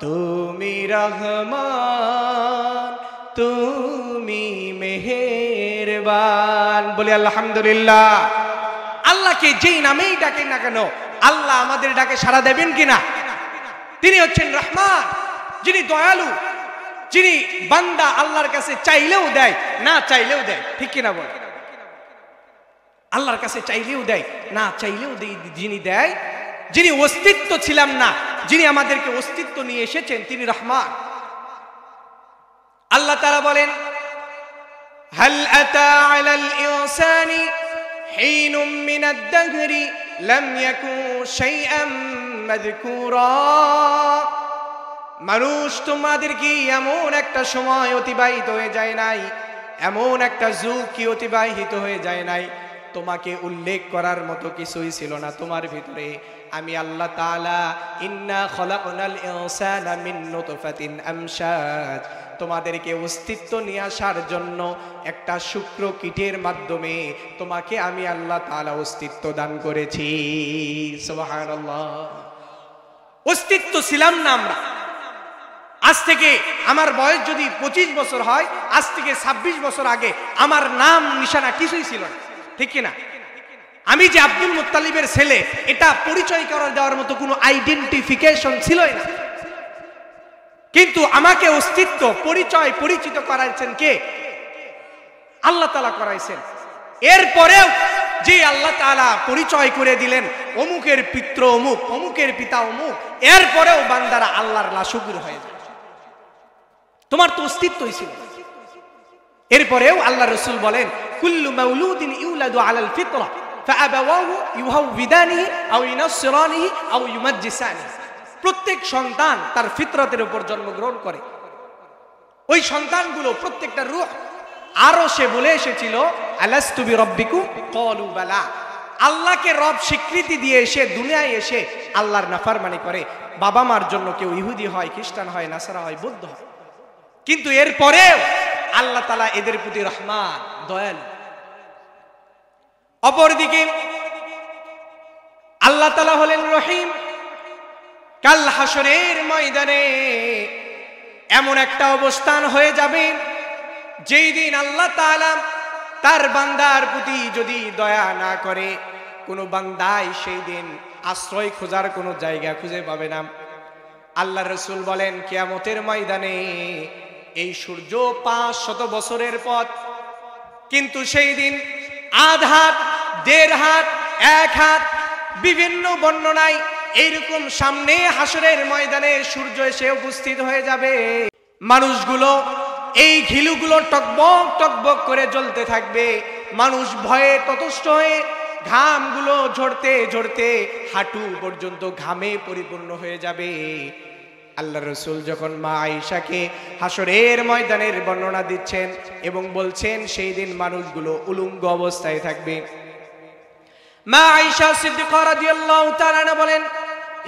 তুমি রহমান, তুমি মেহেরবান। বলি আলহামদুলিল্লাহ। আল্লাহকে যেই নামেই ডাকেন না কেন আল্লাহ আমাদের ডাকে সাড়া দেবেন কিনা? তিনি হচ্ছেন রহমান, যিনি দয়ালু, যিনি বান্দা আল্লাহর কাছে চাইলেও দেয়, না চাইলেও দেয়। ঠিক কিনা বল? আল্লাহর কাছে চাইলেও দেয়, না চাইলেও যিনি দেয়, যিনি অস্তিত্ব ছিলাম না, যিনি আমাদেরকে অস্তিত্ব নিয়ে এসেছেন, তিনি রহমান। আল্লাহ তাআলা বলেন হাল আতা আলাল ইনসানি হিনুম মিনাদ দাহরি লাম ইয়াকুন শাইআম মাযকুরা। মানুষ, তোমাদের কি এমন একটা সময় অতিবাহিত হয়ে যায় নাই, এমন একটা যুগ কি অতিবাহিত হয়ে যায় নাই, তোমাকে উল্লেখ করার মতো কিছুই ছিল না তোমার ভিতরে। আমি আল্লাহ তাআলা ইন্না খলাকনাল ইনসানা মিন নুতফাতিন আমশাজ, তোমাদেরকে অস্তিত্ব নিয়ে আসার জন্য একটা শুক্র কীটের মাধ্যমে তোমাকে আমি আল্লাহ তাআলা অস্তিত্ব দান করেছি। সুবহানাল্লাহ। অস্তিত্ব ছিলাম না আমরা। আজ থেকে আমার বয়স যদি 25 বছর হয়, আজ থেকে 26 বছর আগে আমার নাম নিশানা কিছুই ছিল না। ঠিক কিনা? আমি যে আব্দুল মুত্তালিবের ছেলে এটা পরিচয় করার দেওয়ার মতো কোনো আইডেন্টিফিকেশন ছিলই না। কিন্তু আমাকে অস্তিত্ব পরিচয় পরিচিত করাইছেন কে? আল্লাহ তাআলা করাইছেন। এরপরেও যে আল্লাহ তাআলা পরিচয় করে দিলেন অমুকের পিত্র অমুক, অমুকের পিতা অমুক, এরপরেও বান্দারা আল্লাহর লাশুগুর হয়ে যায়। তোমার তো অস্তিত্বই ছিল। এরপরেও আল্লাহ রাসূল বলেন কুল্লু মাউলুদিন ইউলাদু আলাল ফিতরা ফাআবাওয়াহু ইউহাউবিদানিহি আও ইউনাসসিরানিহি আও ইউমাজ্জিসানিহি। প্রত্যেক সন্তান তার ফিতরতের উপর জন্মগ্রহণ করে। ওই সন্তানগুলো প্রত্যেকটা রূহ। আরো সে বলে এসেছিল আলাস্তু বিরাব্বিকুম ক্বালু বালা। আল্লাহকে রব স্বীকৃতি দিয়ে এসে দুনিয়ায় এসে আল্লাহর নাফরমানি করে। বাবা মার জন্য কেউ ইহুদি হয়, খ্রিস্টান হয়, নাসারা হয়, বৌদ্ধ হয়, কিন্তু এরপরেও আল্লাহ তাআলা এদের প্রতি রহমান, দয়ালু। অপরদিকে আল্লাহ তাআলা হলেন রহিম। কাল হাসরের ময়দানে এমন একটা অবস্থান হয়ে যাবে যেই দিন আল্লাহ তাআলা তার বান্দার প্রতি যদি দয়া না করে, কোনো বান্দাই সেই দিন আশ্রয় খোঁজার কোনো জায়গা খুঁজে পাবে না। আল্লাহর রাসূল বলেন কিয়ামতের ময়দানে এই সূর্য 500 বছরের পথ, কিন্তু সেই দিন আধ হাত, 1.5 হাত, 1 হাত, বিভিন্ন বর্ণনায় এইরকম সামনে হাসরের ময়দানে সূর্য এসে উপস্থিত হয়ে যাবে। মানুষগুলো এই ঘিলুগুলো টকবক টকবক করে জ্বলতে থাকবে। মানুষ ভয়ে ততষ্ট হয়ে ঘামগুলো ঝরতে ঝরতে হাঁটু পর্যন্ত ঘামে পরিপূর্ণ হয়ে যাবে। আল্লাহ রাসূল যখন মা আয়েশাকে হাসরের ময়দানের বর্ণনা দিচ্ছেন এবং বলছেন সেই দিন মানুষগুলো উলঙ্গ অবস্থায় থাকবে, মা আয়েশা সিদ্দিকা রাদিয়াল্লাহু তাআলা আনহা বলেন,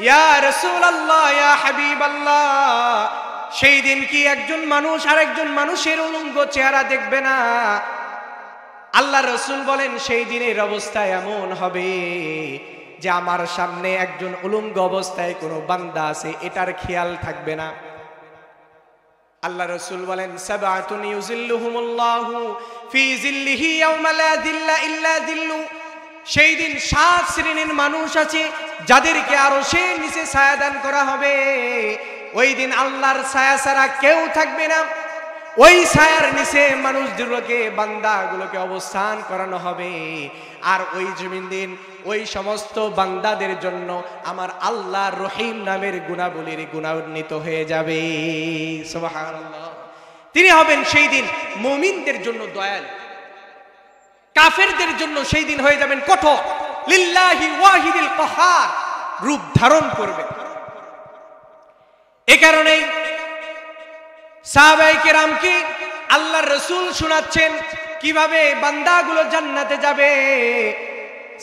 ইয়া রাসূলুল্লাহ, ইয়া হাবিবাল্লাহ, সেই দিন কি একজন মানুষ আরেকজন মানুষের উলঙ্গ চেহারা দেখবে না? আল্লাহ রাসূল বলেন, সেই দিনের অবস্থা এমন হবে যে আমার সামনে একজন উলঙ্গ অবস্থায় কোনো বান্দা আছে এটার খেয়াল থাকবে না। আল্লাহ রাসূল বলেন, সাবআতুন ইউযিল্লুহুমুল্লাহু ফি যিল্লিহি ইয়াওমা লা যিল্লা ইল্লা যিল্লু, সেই দিন 7 শ্রেণীর মানুষ আছে যাদেরকে আরশের নিচে ছায়া দান করা হবে। ওই দিন আল্লাহর ছায়া ছাড়া কেউ থাকবে না। ওই ছায়ার নিচে মানুষগুলোকে, বান্দাগুলোকে অবস্থান করানো হবে। আর ওই জমিন দিন ওই সমস্ত বান্দাদের জন্য আমার আল্লাহ রহিম নামের গুণাবলীর গুণান্বিত হয়ে যাবে। সুবহানাল্লাহ। তিনি হবেন সেই দিন মুমিনদের জন্য দয়ালু, কাফেরদের জন্য সেই দিন হয়ে যাবেন কঠোর। লিল্লাহি ওয়াহিদিল কাহার রূপ ধারণ করবে। এ কারণেই সাহাবায়ে কেরামকে আল্লাহর রাসূল শোনাচ্ছেন কিভাবে বান্দাগুলো জান্নাতে যাবে।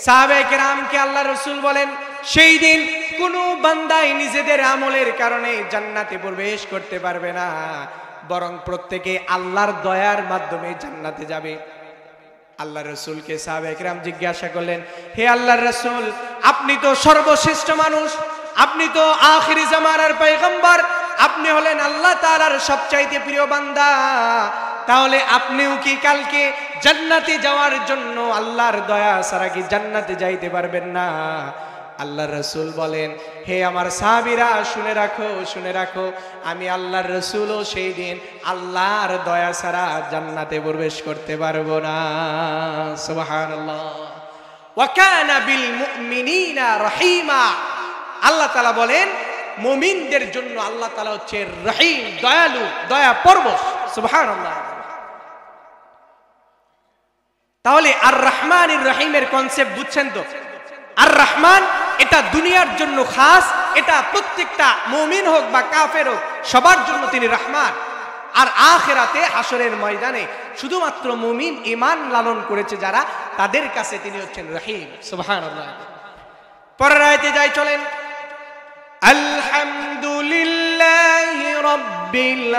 সাহাবায়ে কেরামকে আল্লাহর রাসূল বলেন, সেই দিন কোনো বান্দাই নিজেদের আমলের কারণে জান্নাতে প্রবেশ করতে পারবে না, বরং প্রত্যেকে আল্লাহর দয়ার মাধ্যমে জান্নাতে যাবে। আল্লাহ রাসূলকে সাহাবায়ে কেরাম জিজ্ঞাসা করলেন, হে আল্লাহর রাসূল, আপনি তো সর্বশ্রেষ্ঠ মানুষ, আপনি তো আখিরি জামানার পয়গম্বর, আপনি হলেন আল্লাহ তাআলার সবচাইতে প্রিয় বান্দা, তাহলে আপনিও কি কালকে জান্নাতে যাওয়ার জন্য আল্লাহর দয়া ছাড়া কি জান্নাতে যাইতে পারবেন না? আল্লাহর রাসূল বলেন, হে আমার সাহাবীরা, শুনে রাখো, শুনে রাখো, আমি আল্লাহর রাসূলও সেই দিন আল্লাহর দয়া ছাড়া জান্নাতে প্রবেশ করতে পারবো না। সুবহানাল্লাহ। ওয়া কানা বিল মুমিনিনা রহিমা। আল্লাহ তাআলা বলেন, মুমিনদের জন্য আল্লাহ তাআলা হচ্ছে রহিম, দয়ালু, দয়া পরবশ। সুবহানাল্লাহ। তাহলে আর রহমানির রহিমের কনসেপ্ট বুঝছেন তো? আর রহমান এটা দুনিয়ার জন্য খাস, এটা প্রত্যেকটা মুমিন হোক বা কাফের হোক সবার জন্য তিনি রহমান। আর আখিরাতে হাসরের ময়দানে শুধুমাত্র মুমিন ঈমান লালন করেছে যারা, তাদের কাছে তিনি হচ্ছেন রহিম। সুবহানাল্লাহ। পরের আয়াতে যাই, চলেন। আলহামদুলিল্লাহি রাব্বিল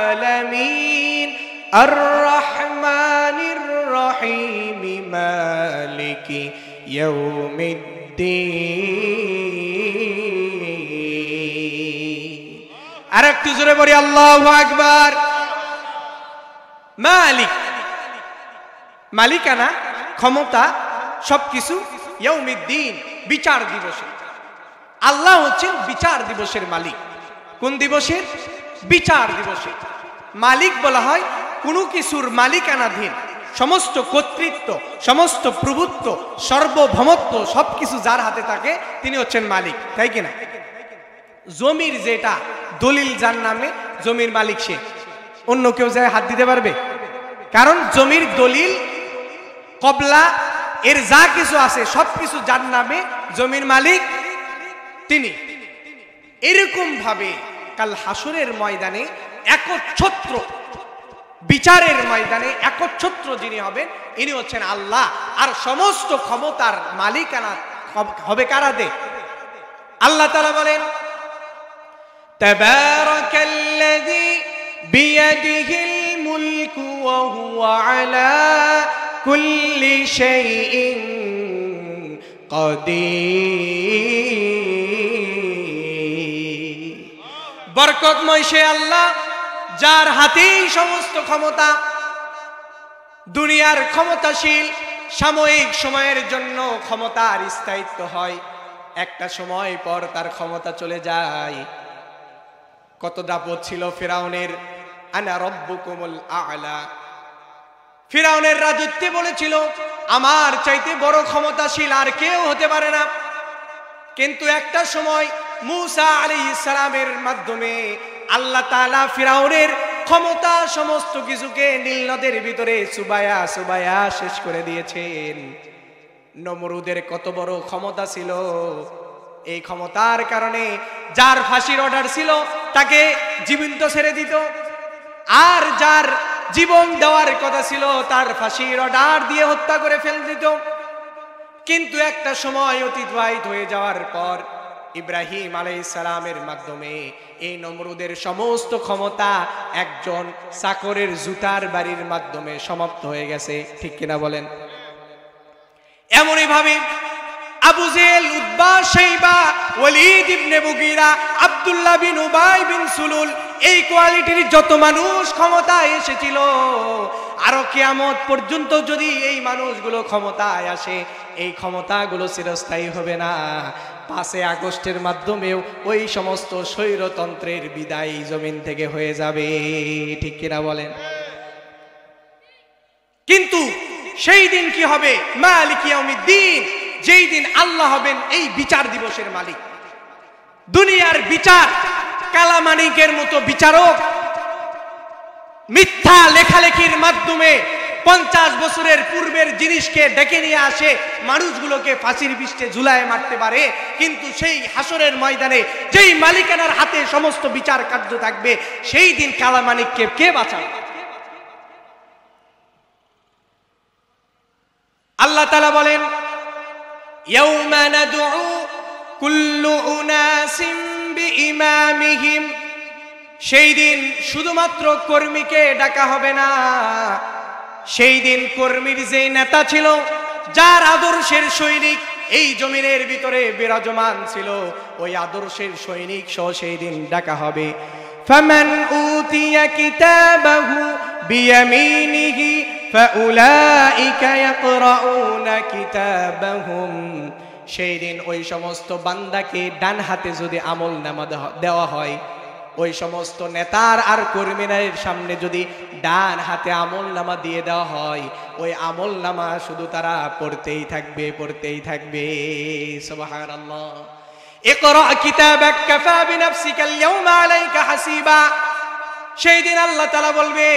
আলামিন আর রহমানির রহিম মালিকি ইয়াউমিদ্দিন। আর একটু জোরে বলি আল্লাহু আকবার। মালিক, মালিকানা, ক্ষমতা, সবকিছু। ইয়াউমিদ্দিন, বিচার দিবসে। আল্লাহ হচ্ছেন বিচার দিবসের মালিক। কোন দিবসের? বিচার দিবসে। মালিক বলা হয় কোনো কিছুর মালিকানাধীন, সমস্ত কর্তৃত্ব, সমস্ত প্রভুত্ব, সার্বভৌমত্ব সবকিছু যার হাতে থাকে তিনি হচ্ছেন মালিক, তাই কিনা? জমির যেটা দলিল যার নামে, জমির মালিক সে। অন্য কেউ যায় হাত দিতে পারবে? কারণ জমির দলিল, কবলা, এর যা কিছু আছে সবকিছু যার নামে, জমির মালিক তিনি। এরকম ভাবে কাল হাসরের ময়দানে একচ্ছত্র, বিচারের ময়দানে একচ্ছত্র যিনি হবেন ইনি হচ্ছেন আল্লাহ। আর সমস্ত ক্ষমতার মালিকানা হবে কারাতে? আল্লাহ তাআলা বলেন, তাবারাকাল্লাযী বিয়াদিহিল মুলকু ওয়া হুয়া আলা কুল্লি শাইইন কাদির। বরকতময় সে আল্লাহ যার হাতেই সমস্ত ক্ষমতা। দুনিয়ার ক্ষমতাশীল সাময়িক সময়ের জন্য ক্ষমতার স্থায়িত্ব হয়, একটা সময় পর তার ক্ষমতা চলে যায়। কত দাপট ছিল ফেরাউনের, আনা রাব্বুকুমুল আ'লা। ফিরাউনের রাজত্বে বলেছিল আমার চাইতে বড় ক্ষমতাশীল আর কেউ হতে পারে না। কিন্তু একটা সময় মূসা আলাইহিস সালামের মাধ্যমে আল্লাহ তাআলা ফিরাউনের ক্ষমতা সমস্ত কিছুকে নীল নদের ভিতরে চুবায়া চুবায়া শেষ করে দিয়েছেন। নমরুদের কত বড় ক্ষমতা ছিল, এই ক্ষমতার কারণে যার ফাঁসির অর্ডার ছিল তাকে জীবন্ত ছেড়ে দিত, আর যার জীবন দেওয়ার কথা ছিল তার ফাঁসির অর্ডার দিয়ে হত্যা করে ফেলে দিত। কিন্তু একটা সময় অতিবাহিত হয়ে যাওয়ার পর ইব্রাহিম আলাইহিস সালামের মাধ্যমে এই নমরুদের সমস্ত ক্ষমতা একজন চাকরের জুতার বাড়ির মাধ্যমে সমাপ্ত হয়ে গেছে। ঠিক কিনা বলেন? এমনই ভাবে আবু জেহেল, উতবা, শাইবা, ওয়ালিদ ইবনে মুগীরা, আব্দুল্লাহ বিন উবাই বিন সুলুল, এই কোয়ালিটির যত মানুষ ক্ষমতায় এসেছিল, আরো কিয়ামত পর্যন্ত যদি এই মানুষগুলো ক্ষমতায় আসে, এই ক্ষমতাগুলো চিরস্থায়ী হবে না। 5 আগস্টের মাধ্যমেও ওই সমস্ত স্বৈরতন্ত্রের বিদায় জমিন থেকে হয়ে যাবে। ঠিক কিনা বলেন? কিন্তু সেই দিন কি হবে? মালিক ইয়াউমিদ্দিন, যেই দিন আল্লাহ হবেন এই বিচার দিবসের মালিক। দুনিয়ার বিচার কালামানিকের মতো বিচারক মিথ্যা লেখালেখির মাধ্যমে 50 বছরের পূর্বের জিনিসকে ডেকে নিয়ে আসে, মানুষগুলোকে ফাঁসির পৃষ্ঠে ঝুলায় মারতে পারে। কিন্তু সেই হাসরের ময়দানে যেই মালিকানার হাতে সমস্ত বিচার কার্য থাকবে, সেই দিন কালামানিককে কে বাঁচাবে? আল্লাহ তাআলা বলেন, ইয়াউমা নাদউ কুল্লু উনাসিম বিইমামিহিম, সেই দিন শুধুমাত্র কর্মীকে ডাকা হবে না, সেই দিন কর্মীর যেই নেতা ছিল, যার আদর্শের সৈনিক এই জমিনের ভিতরে বিরাজমান ছিল, ওই আদর্শের সৈনিক সহ সেই দিন ডাকা হবে। ফামান উতিয়া কিতাবাহু বিয়ামিনিহি ফাউলাইকা ইয়াকরাউনা কিতাবাহুম, সেই দিন ওই সমস্ত বান্দাকে ডান হাতে যদি আমলনামা দেওয়া হয়, ওই সমস্ত নেতার আর কর্মীদের সামনে যদি ডান হাতে আমলনামা দিয়ে দেওয়া হয়, ওই আমলনামা শুধু তারা পড়তেই থাকবে, পড়তেই থাকবে। সুবহানাল্লাহ। ইকরা কিতাবাক কাফা বিনাফসিকাল ইয়াওমা আলাইকা হাসিবা, সেই দিন আল্লাহ তাআলা বলবে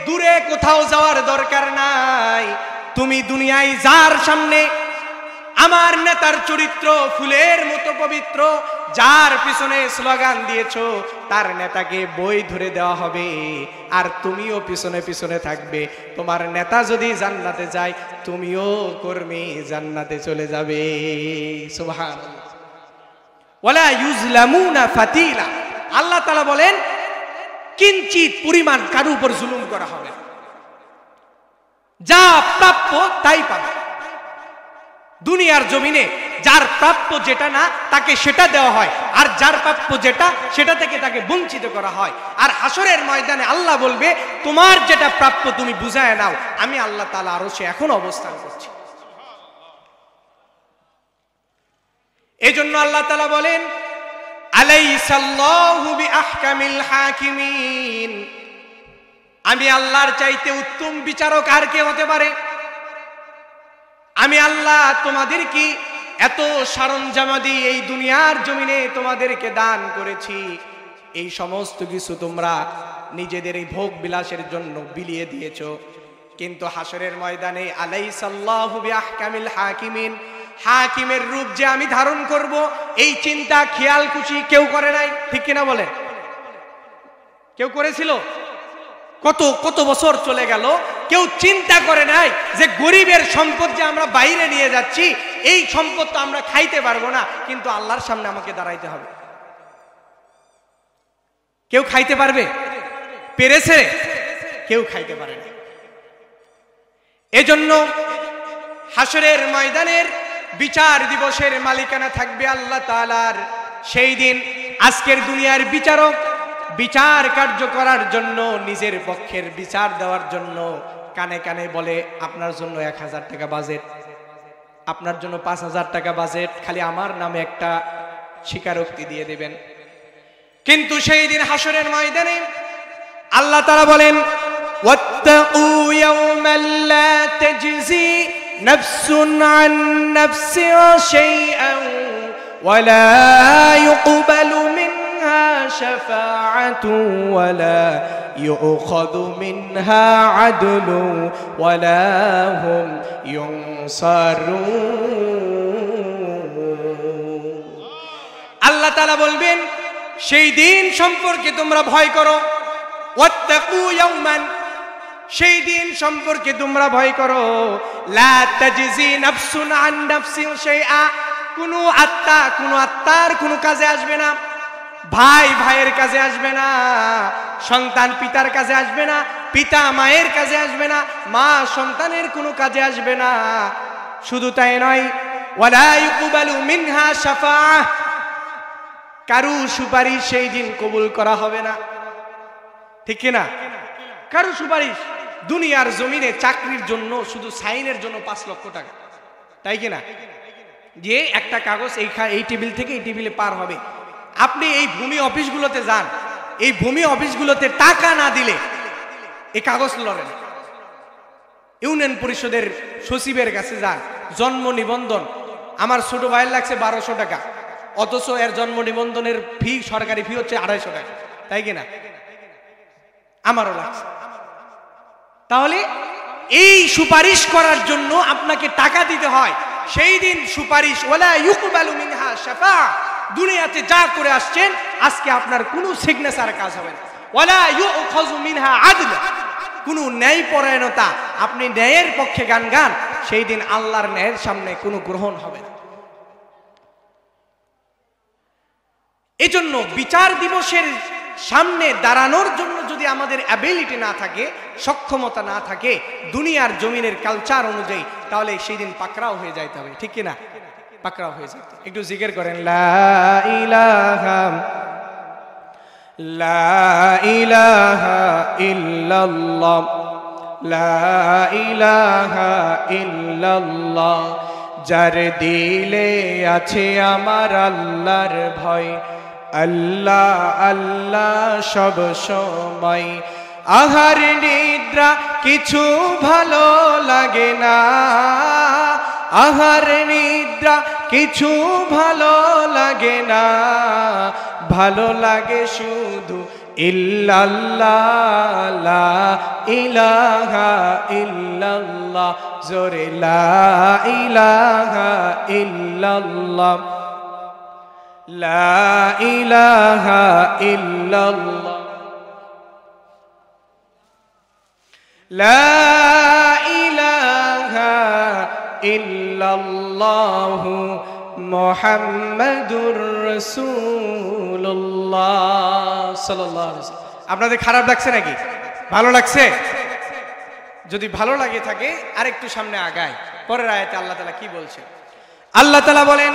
দূরে কোথাও যাওয়ার দরকার নাই, তুমি দুনিয়ায় যার সামনে আমার নেতার চরিত্র ফুলের মতো পবিত্র, যার পিছনে স্লোগান দিয়েছো, তার নেতাকে বই ধরে দেওয়া হবে, আর তুমিও পিছনে পিছনে থাকবে। তোমার নেতা যদি জান্নাতে যায়, তুমিও কর্মী জান্নাতে চলে যাবে। সুবহানাল্লাহ। ওয়ালা ইউজলামুনা ফাতিলা, আল্লাহ তাআলা বলেন কিঞ্চিত পরিমাণ কারো উপর জুলুম করা হবে না, যা প্রাপ্য তাই পাবে। দুনিয়ার জমিনে যার প্রাপ্য যেটা না তাকে সেটা দেওয়া হয়, আর যার প্রাপ্য যেটা সেটা থেকে তাকে বঞ্চিত করা হয়। আর হাসরের ময়দানে আল্লাহ বলবে তোমার যেটা প্রাপ্য তুমি বুঝায় নাও, আমি আল্লাহ তাআলা আরশে এখন অবস্থান করছি। এজন্য আল্লাহ তাআলা বলেন আলাইসাল্লাহু বিআহকামিল হাকিমিন, আমি আল্লাহর চাইতে উত্তম বিচারক আর কে হতে পারে? আমি আল্লাহ তোমাদেরকে এত সরঞ্জামাদি এই দুনিয়ার জমিনে তোমাদেরকে দান করেছি, এই সমস্ত কিছু তোমরা নিজেদের এই ভোগ বিলাসের জন্য বিলিয়ে দিয়েছো। কিন্তু হাসরের ময়দানে আলাইসাল্লাহু বিআহকামিল হাকিমিন, হাকিমের রূপ যে আমি ধারণ করব, এই চিন্তা খেয়াল খুশি কেউ করে নাই। ঠিক কিনা বলেন? কেউ করেছিল? কত কত বছর চলে গেল, কেউ চিন্তা করে নাই যে গরিবের সম্পদ যে আমরা বাইরে নিয়ে যাচ্ছি, এই সম্পদ তো আমরা খাইতে পারবো না, কিন্তু আল্লাহর সামনে আমাকে দাঁড়াইতে হবে। কেউ খাইতে পারবে? পেরেছে? কেউ খাইতে পারে না। এজন্য হাসরের ময়দানের বিচার দিবসের মালিকানা থাকবে আল্লাহ তাআলার। সেই দিন আজকের দুনিয়ার বিচারক বিচার কার্য করার জন্য, নিজের পক্ষের বিচার দেওয়ার জন্য কানে কানে বলে আপনার জন্য 1000 টাকা বাজেট, আপনার জন্য 5000 টাকা বাজেট, খালি আমার নামে একটা স্বীকারোক্তি দিয়ে দেবেন। কিন্তু সেই দিন হাসরের ময়দানে আল্লাহ তাআলা বলেন ওয়াত্তাকু ইয়াওমান লা তাজজি নাফসুন আন নাফসিন শাইআন ওয়া লা ইউকবালু মিনহা শাফাআতুন ওয়া লা ইউখাযু মিনহা আদলুন ওয়া লা হুম ইউনসারুন। আল্লাহ তাআলা বলবেন সেই দিন সম্পর্কে তোমরা ভয় করো, ওয়াত্তাকু ইয়াওমান, সেই দিন সম্পর্কে তোমরা ভয় করো, লা তাজজি নাফসুন আন নাফসিন শাইআ, কোনো আত্মার কোনো কাজে আসবে না, ভাই ভাইয়ের কাজে আসবে না, সন্তান পিতার কাজে আসবে না, পিতা মায়ের কাজে আসবে না, মা সন্তানের কোনো কাজে আসবে না। শুধু তাই নয়, ওয়ালা ইউকবালু মিনহা শাফাআহ, কারু সুপারিশ সেই দিন কবুল করা হবে না। ঠিক কিনা? কারু সুপারিশ, দুনিয়ার জমিনে চাকরির জন্য শুধু সাইনের জন্য 5 লক্ষ টাকা, তাই কিনা? যে একটা কাগজ এই টেবিল থেকে এই টেবিলে পার হবে। আপনি এই ভূমি অফিসগুলোতে যান, এই ভূমি অফিসগুলোতে টাকা না দিলে এই কাগজ লড়েন। ইউনিয়ন পরিষদের সচিবের কাছে যান, জন্ম নিবন্ধন, আমার ছোট ভাইয়ের লাগছে 1200 টাকা, অথচ এর জন্ম নিবন্ধনের ফি, সরকারি ফি হচ্ছে 250 টাকা, তাই কিনা? আমারও লাগছে। তাহলে এই সুপারিশ করার জন্য আপনাকে টাকা দিতে হয়। সেই দিন সুপারিশ, ওয়ালা ইউকবালু মিনহা শাফাআহ, দুনিয়াতে যা করে আসছেন আজকে আপনার কোনো সিগনেচার কাজ হবে না। ওয়ালা ইউখাযু মিনহা আদল, কোনো ন্যায়পরায়ণতা, আপনি ন্যায়ের পক্ষে গান সেই দিন আল্লাহর ন্যায়ের সামনে কোনো গ্রহণ হবে না। এজন্য বিচার দিবসের সামনে দাঁড়ানোর জন্য যদি আমাদের অ্যাবিলিটি না থাকে, সক্ষমতা না থাকে দুনিয়ার জমিনের কালচার অনুযায়ী, তাহলে সেই দিন পাকড়াও হয়ে যাইতে হবে। ঠিক কিনা? পাকড়াও হয়ে যাইতে। একটু জিকির করেন, লা ইলাহা ইল্লাল্লাহ, লা ইলাহা ইল্লাল্লাহ। যার দিলে আছে আমার আল্লাহর ভয়, আল্লাহ আল্লাহ সব সময়। আহার নিদ্রা কিছু ভালো লাগে না, আহার নিদ্রা কিছু ভালো লাগে না, ভালো লাগে শুধু ইল্লাল্লাহ, লা ইলাহা ইল্লাল্লাহ, জোরে লা ইলাহা ইল্লাল্লাহ, লা ইলাহা ইল্লাল্লাহ, লা ইলাহা ইল্লাল্লাহু মুহাম্মাদুর রাসূলুল্লাহ সাল্লাল্লাহু আলাইহি ওয়াসাল্লাম। আপনাদের খারাপ লাগছে নাকি? ভালো লাগছে? যদি ভালো লাগে থাকে আরেকটু সামনে আগায়। পরের আয়াতে আল্লাহ তাআলা কি বলছেন? আল্লাহ তাআলা বলেন,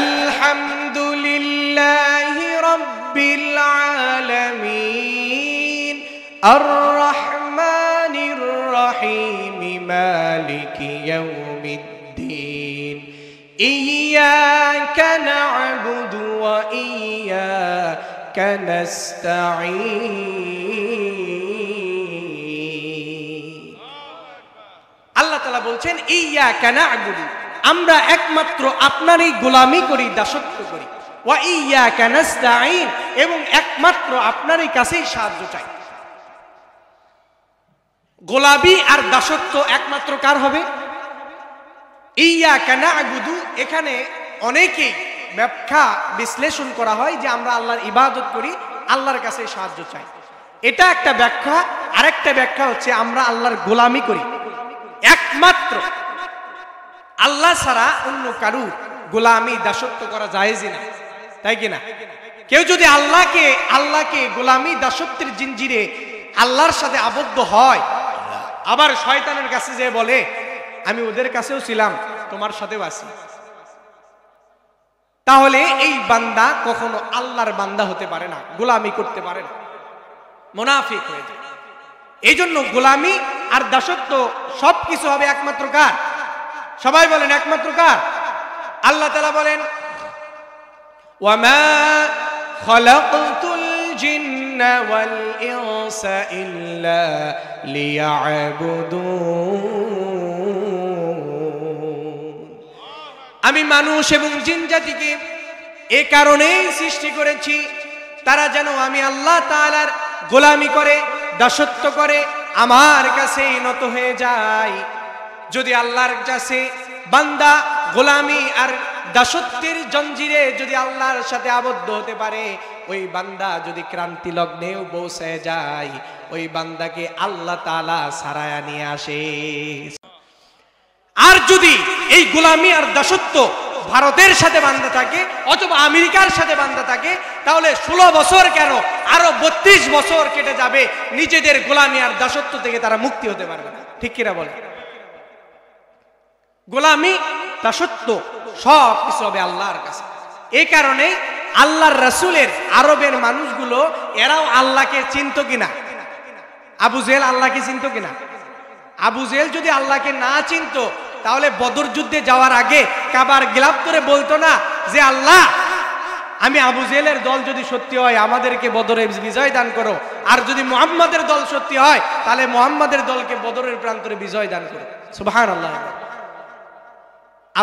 আলহামদুলিল্লাহি রাব্বিল আলামিন আর রহমানির রহিম মালিকি ইয়াউমিদ্দিন ইয়্যাকা না'বুদু ওয়া ইয়্যাকা নাস্তাঈন। আল্লাহ তাআলা বলছেন ইয়্যাকা না'বুদু, আমরা একমাত্র আপনারই গোলামি করি, দাসত্ব করি, ওয়া ইয়্যাকা নাস্তাঈন, এবং একমাত্র আপনারই কাছেই সাহায্য চাই। গোলামি আর দাসত্ব একমাত্র কার হবে? ইয়্যাকা না'বুদু, এখানে অনেকেই ব্যাখ্যা বিশ্লেষণ করা হয় যে আমরা আল্লাহর ইবাদত করি, আল্লাহর কাছে সাহায্য চাই, এটা একটা ব্যাখ্যা। আরেকটা ব্যাখ্যা হচ্ছে আমরা আল্লাহর গোলামি করি, একমাত্র আল্লাহ ছাড়া অন্য কারু গোলামি দাসত্ব করা জায়েজই না, তাই কিনা? কেউ যদি আল্লাহকে গোলামি দাসত্বের জিনজিরে আল্লাহর সাথে আবদ্ধ হয়, আবার শয়তানের কাছে যে বলে আমি ওদের কাছেও ছিলাম, তোমার সাথেও আছি, তাহলে এই বান্দা কখনো আল্লাহর বান্দা হতে পারে না, গোলামি করতে পারে না, মুনাফিক হয়ে যায়। এই জন্য গোলামি আর দাসত্ব সবকিছু হবে একমাত্র কার? সবাই বলেন একমাত্র কার? আল্লাহ তাআলা বলেন, ওয়ামা খালাকতুল জিন্ন ওয়াল ইনসা ইল্লা লিয়াবুদুন। আমি মানুষ এবং জিন জাতিকে এ কারণেই সৃষ্টি করেছি, তারা যেন আমি আল্লাহ তাআলার গোলামি করে, দাসত্ব করে, আমার কাছে নত হয়ে যায়। যদি আল্লাহর কাছে বান্দা গোলামি আর দাসত্বের জঞ্জিরে যদি আল্লাহর সাথে আবদ্ধ হতে পারে, ওই বান্দা যদি ক্রান্তি লগ্নেও পৌঁছে যায়, ওই বান্দাকে আল্লাহ তাআলা সারায়া নিয়ে আসে। আর যদি এই গোলামি আর দাসত্ব ভারতের সাথে বান্ধা থাকে অথবা আমেরিকার সাথে বান্ধা থাকে, তাহলে 16 বছর কেন আরো 32 বছর কেটে যাবে, নিজেদের গোলামি আর দাসত্ব থেকে তারা মুক্তি হতে পারবে না। ঠিক কিনা বলে? গোলামি দাসত্ব সব কিছু হবে আল্লাহর কাছে। এই কারণে আল্লাহর রাসূলের আরবের মানুষগুলো এরাও আল্লাহকে চিনতো কিনা? আবু জেহেল আল্লাহকে চিনতো কিনা? আবু জেহেল যদি আল্লাহকে না চিনতো, তাহলে বদর যুদ্ধে যাওয়ার আগে কাবার গিলাফ করে বলতো না যে আল্লাহ, আমি আবু জেহেলের দল যদি সত্যি হয় আমাদেরকে বদরে বিজয় দান করো, আর যদি মুহাম্মাদের দল সত্যি হয় তাহলে মুহাম্মাদের দলকে বদরের প্রান্তরে বিজয় দান করো। সুবহানাল্লাহ।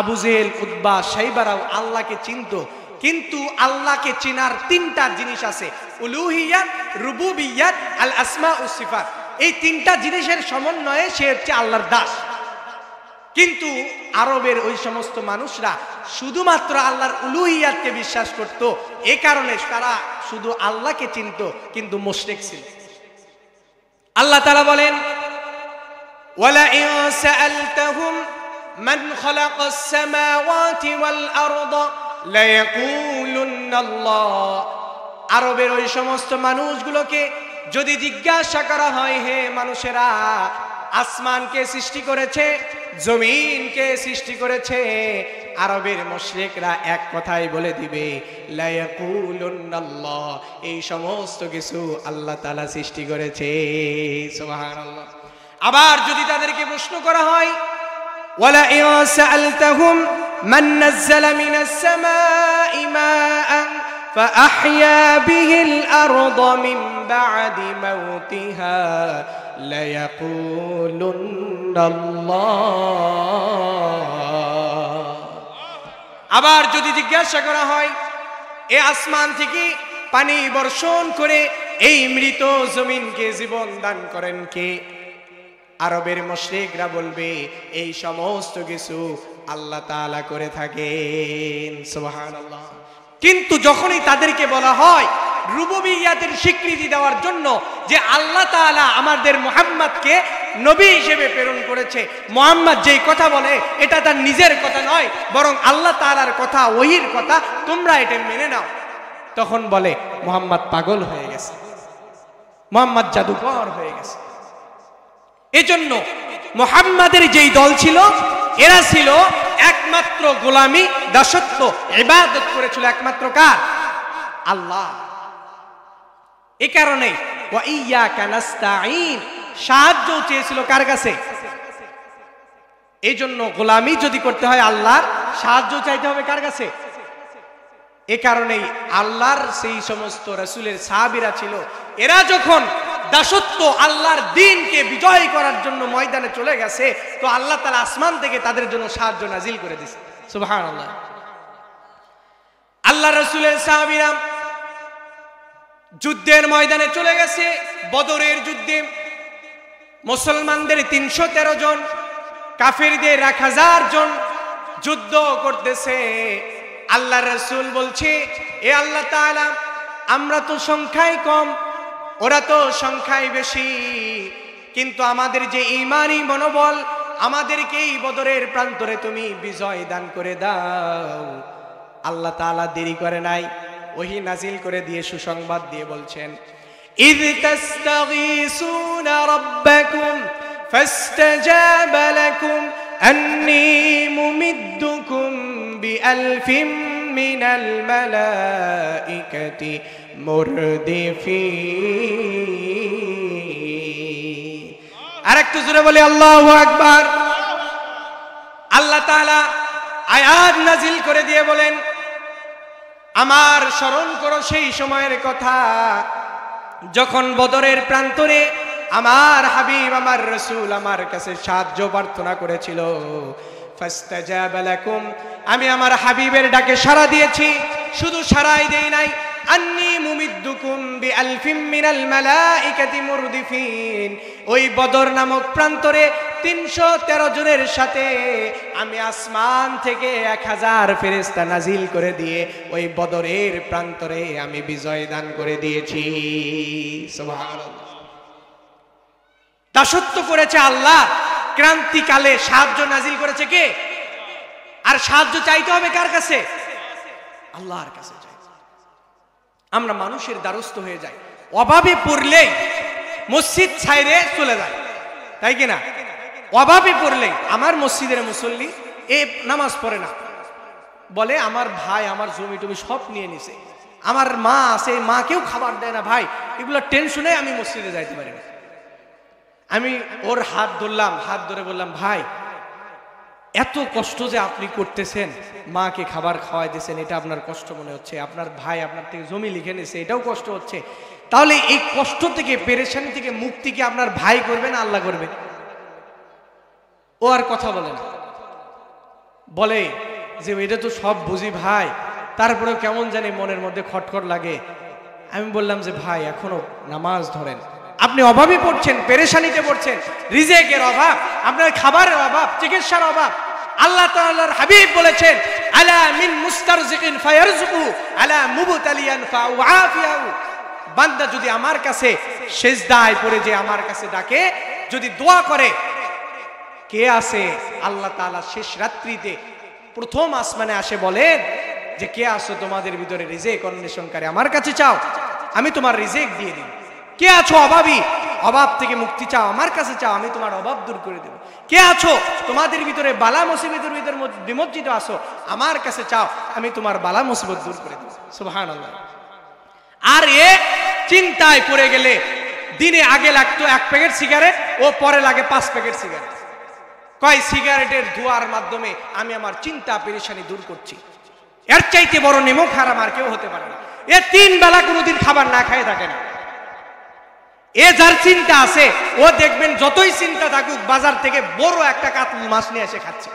আবু জেহেল, উতবা, শাইবারাও আল্লাহকে চিনতো, কিন্তু আল্লাহকে চিনার 3টা জিনিস আছে: উলুহিয়াত, রুবুবিয়াত, আল আসমা ও সিফাত। এই 3টা জিনিসের সমন্বয়ে সে হচ্ছে আল্লাহর দাস। কিন্তু আরবের ওই সমস্ত মানুষরা শুধুমাত্র আল্লাহর উলুহিয়াতকে বিশ্বাস করত, এ কারণে তারা শুধু আল্লাহকে চিনত কিন্তু মুশরিক ছিল। আল্লাহ তাআলা বলেন, ওয়ালা ইন সাআলতাহুম মান খালাকাস সামাওয়াতি ওয়াল আরদা লায়াকুলুন্না আল্লাহ। আরবের ওই সমস্ত মানুষগুলোকে যদি জিজ্ঞাসা করা হয়, হে মানুষেরা, আসমানকে সৃষ্টি করেছে, জমিনকে সৃষ্টি করেছে, আরবের মুশরিকরা এক কথাই বলে দিবে, লা ইয়াকুলুন্নাল্লাহ, এই সমস্ত কিছু আল্লাহ তাআলা সৃষ্টি করেছে। সুবহানাল্লাহ। আবার যদি তাদেরকে প্রশ্ন করা হয়, ওয়ালা ইন সাআলতাহুম মান নাযালা মিনাস সামাই মাআন فأحيا به الأرض من بعد موتها ليقولن الله। আবার যদি জিজ্ঞাসা করা হয়, এ আসমান থেকে পানি বর্ষণ করে এই মৃত জমিনকে জীবন দান করেন কে? আরবের মুশরিকরা বলবে, এই সমস্ত কিছু আল্লাহ তাআলা করে থাকেন। সুবহানাল্লাহ। কিন্তু যখনই তাদেরকে বলা হয় রুবুবিয়াতের স্বীকৃতি দেওয়ার জন্য যে আল্লাহ তাআলা আমাদের মুহাম্মদকে নবী হিসেবে প্রেরণ করেছে, মুহাম্মদ যেই কথা বলে এটা তার নিজের কথা নয়, বরং আল্লাহ তাআলার কথা, ওহীর কথা, তোমরা এটা মেনে নাও, তখন বলে মুহাম্মদ পাগল হয়ে গেছে, মুহাম্মদ জাদুকর হয়ে গেছে। এজন্য মুহাম্মাদের যেই দল ছিল, এরা ছিল একমাত্র গোলামি, দাসত্ব, ইবাদত করেছিল একমাত্র কার? আল্লাহ। এই কারণে ওয়া ইয়্যাকা নাস্তাঈন, সাহায্য চেয়েছিল কার কাছে? এই জন্য গোলামি যদি করতে হয় আল্লাহর, সাহায্য চাইতে হবে কার কাছে? এ কারণেই আল্লাহর সেই সমস্ত রাসূলের সাহাবীরা ছিল, এরা যখন দাসত্ব আল্লাহর দ্বীনকে বিজয় করার জন্য ময়দানে চলে গেছে, তো আল্লাহ তাআলা আসমান থেকে তাদের জন্য সাহায্য নাজিল করে দিয়েছে। সুবহানাল্লাহ। আল্লাহর রাসূলের সাহাবীরা যুদ্ধের ময়দানে চলে গেছে। বদরের যুদ্ধে মুসলমানদের 313 জন, কাফেরদের 1000 জন যুদ্ধ করতেছে। আল্লাহর রাসূল বলছে, এ আল্লাহ তাআলা, আমরা তো সংখ্যায় কম, ওরা তো সংখ্যায় বেশি, কিন্তু আমাদের যে ঈমানী মনোবল, আমাদেরকে এই বদরের প্রান্তরে তুমি বিজয় দান করে দাও। আল্লাহ তাআলা দেরি করে নাই, ওহী নাজিল করে দিয়ে সুসংবাদ দিয়ে বলছেন, ইয তাস্তাগীসুনা রাব্বাকুম ফাস্তাজাবা লাকুম আন্নী মুমিদ্দুকুম বিআলফিন মিনাল মালাইকাতি মুরদিফিন। আরেকটু জোরে বলি আল্লাহু আকবার। আল্লাহ তাআলা আয়াত নাজিল করে দিয়ে বলেন, আমার স্মরণ করো সেই সময়ের কথা যখন বদরের প্রান্তরে আমার হাবিব আমার রাসূল আমার কাছে সাহায্য প্রার্থনা করেছিল, ফাস্তাজাবা লাকুম, আমি আমার হাবিবের ডাকে সাড়া দিয়েছি। শুধু সাড়াই দেই নাই, আন্নী মুমিদ্দুকুম বিআলফিম মিনাল মালাইকাতি মুরদিফিন, ওই বদর নামক প্রান্তরে 313 জনের সাথে আমি আসমান থেকে 1000 ফেরেশতা নাজিল করে দিয়ে ওই বদরের প্রান্তরে আমি বিজয় দান করে দিয়েছি। সুবহানাল্লাহ। দাসত্ব করেছে আল্লাহ, ক্রান্তিকালে সাহায্য নাজিল করেছে কে? আর সাহায্য চাইতে হবে কার কাছে? আল্লাহর কাছে। আমরা মানুষের দ্বারস্থ হয়ে যাই, অভাবে পড়লেই মসজিদ ছাইরে চলে যায়, তাই কিনা? অভাবে পড়লেই আমার মসজিদের মুসল্লি এ নামাজ পড়ে না, বলে আমার ভাই আমার জমি টমি সব নিয়ে নিছে, আমার মা আছে মাকেও খাবার দেয় না, ভাই এগুলো টেনশনে আমি মসজিদে যাইতে পারি না। আমি ওর হাত ধরলাম, হাত ধরে বললাম, ভাই এত কষ্ট যে আপনি করতেছেন, মাকে খাবার খাওয়াই দিয়েছেন, এটা আপনার কষ্ট মনে হচ্ছে, আপনার ভাই আপনার থেকে জমি লিখে নিয়েছে, এটাও কষ্ট হচ্ছে, তাহলে এই কষ্ট থেকে পেরেশানি থেকে মুক্তি কি আপনার ভাই করবে না আল্লাহ করবে? ও আর কথা বলে না, বলে যে এটা তো সব বুঝি ভাই, তারপরেও কেমন জানি মনের মধ্যে খটখট লাগে। আমি বললাম যে ভাই এখনো নামাজ ধরেন, আপনি অভাবে পড়ছেন, পেরেশানিতে পড়ছেন, রিজেকের অভাব, আপনার খাবারের অভাব, চিকিৎসার অভাব। আল্লাহ তাআলার হাবিব বলেছেন, আলা মিন মুস্তারজিকিন ফায়ারযুকু আলা মুবতালিয়ান ফাউআফিয়াহু, বান্দা যদি আমার কাছে সিজদায় পড়ে যে আমার কাছে ডাকে, যদি দোয়া করে, কে আছে? আল্লাহ তাআলা শেষ রাত্রিতে প্রথম আসমানে আসে বলেন যে কে আছো তোমাদের ভিতরে রিজেক অন্বেষণকারী, আমার কাছে চাও, আমি তোমার রিজেক দিয়ে দিই। কে আছো অভাবী, অভাব থেকে মুক্তি চাও, আমার কাছে চাও, আমি তোমার অভাব দূর করে দেব। কে আছো তোমাদের ভিতরে বালা মুসিবতের ভিতরে নিমজ্জিত আছো, আমার কাছে চাও, আমি তোমার বালা মুসিবত দূর করে দেব। সুবহানাল্লাহ। আর এ চিন্তায় পড়ে গেলে দিনে আগে লাগতো 1 প্যাকেট সিগারেট, ও পরে লাগে 5 প্যাকেট সিগারেট। কয় সিগারেটের ধোঁয়ার মাধ্যমে আমি আমার চিন্তা পেরেশানি দূর করছি। এর চাইতে বড় নেমক হারাম আর কেউ হতে পারে না। এ 3 বেলা কোনোদিন খাবার না খেয়ে থাকে না। এ যার চিন্তা আছে, ও দেখবেন যতই চিন্তা থাকুক বাজার থেকে বড় একটা কাতল মাছ নিয়ে এসে খাচ্ছে।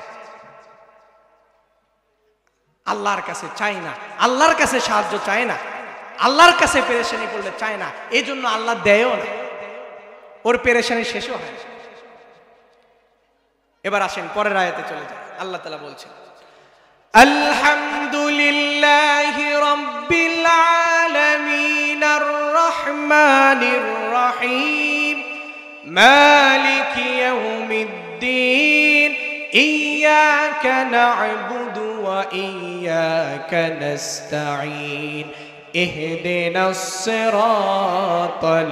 আল্লাহর কাছে চাই না, আল্লাহর কাছে সাহায্য চায় না, আল্লাহর কাছে পেরেশানি করলে চায় না, এই জন্য আল্লাহ দেয়ও না, ওর পেরেশানি শেষও হয়। এবার আসেন পরের আয়াতে চলে যায়। আল্লাহ তাআলা বলছেন, আলহামদুলিল্লাহি রাব্বিল আলামিন আর রহমানির রহিম মালিকি ইয়াউমিদ্দিন ইয়্যাকা না'বুদু ওয়া ইয়্যাকা নাস্তাঈন ইহদিনাস সিরাতাল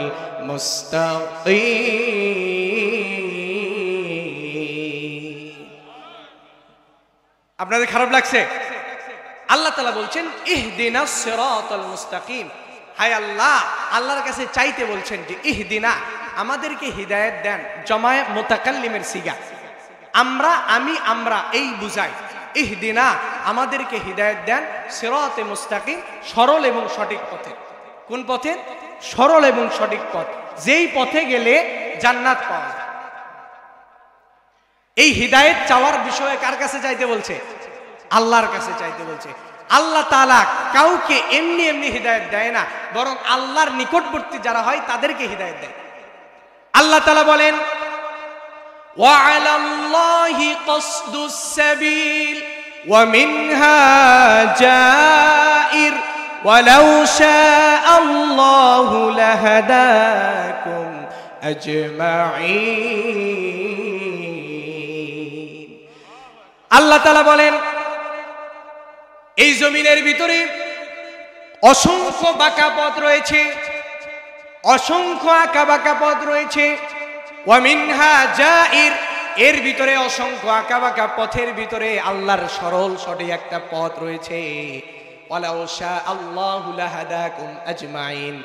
মুস্তাকিম। আপনাদের খারাপ লাগছে? আল্লাহ তাআলা বলছেন ইহদিনাস সিরাতাল মুস্তাকিম। হায় আল্লাহ, আল্লাহর কাছে চাইতে বলছেন যে ইহদিনা, আমাদেরকে হিদায়াত দেন। জমায়ে মুতাকাল্লিমের সিগা, আমরা, আমি, আমরা এই বুঝাই। ইহদিনা, আমাদেরকে হিদায়াত দেন, সিরাতে মুস্তাকিম, সরল এবং সঠিক পথে। কোন পথে? সরল এবং সঠিক পথ, যেই পথে গেলে জান্নাত পাওয়া যায়। এই হিদায়াত চাওয়ার বিষয়ে কার কাছে চাইতে বলছে? আল্লাহর কাছে চাইতে বলছে। আল্লাহ তাআলা কাউকে এমনি এমনি হিদায়াত দেয় না, বরং আল্লাহর নিকটবর্তী যারা হয় তাদেরকে হিদায়াত দেয়। আল্লাহ তাআলা বলেন, ওয়া আলাল্লাহি কসদুস সাবিল ওয়া মিনহা জাইর ওয়ালাউ শাআল্লাহু লাহাদাকুম আজমাইন। আল্লাহ তাআলা বলেন, এই জমিনের ভিতরে অসংখ্য বাঁকা পথ রয়েছে, অসংখ্য আঁকা বাঁকা পথ রয়েছে। ওয়া মিনহা জাইর, এর ভিতরে অসংখ্য আঁকা বাঁকা পথের ভিতরে আল্লাহর সরল সঠিক একটা পথ রয়েছে। ওয়ালাউ শাআল্লাহু লাহাদাকুম আজমাইন,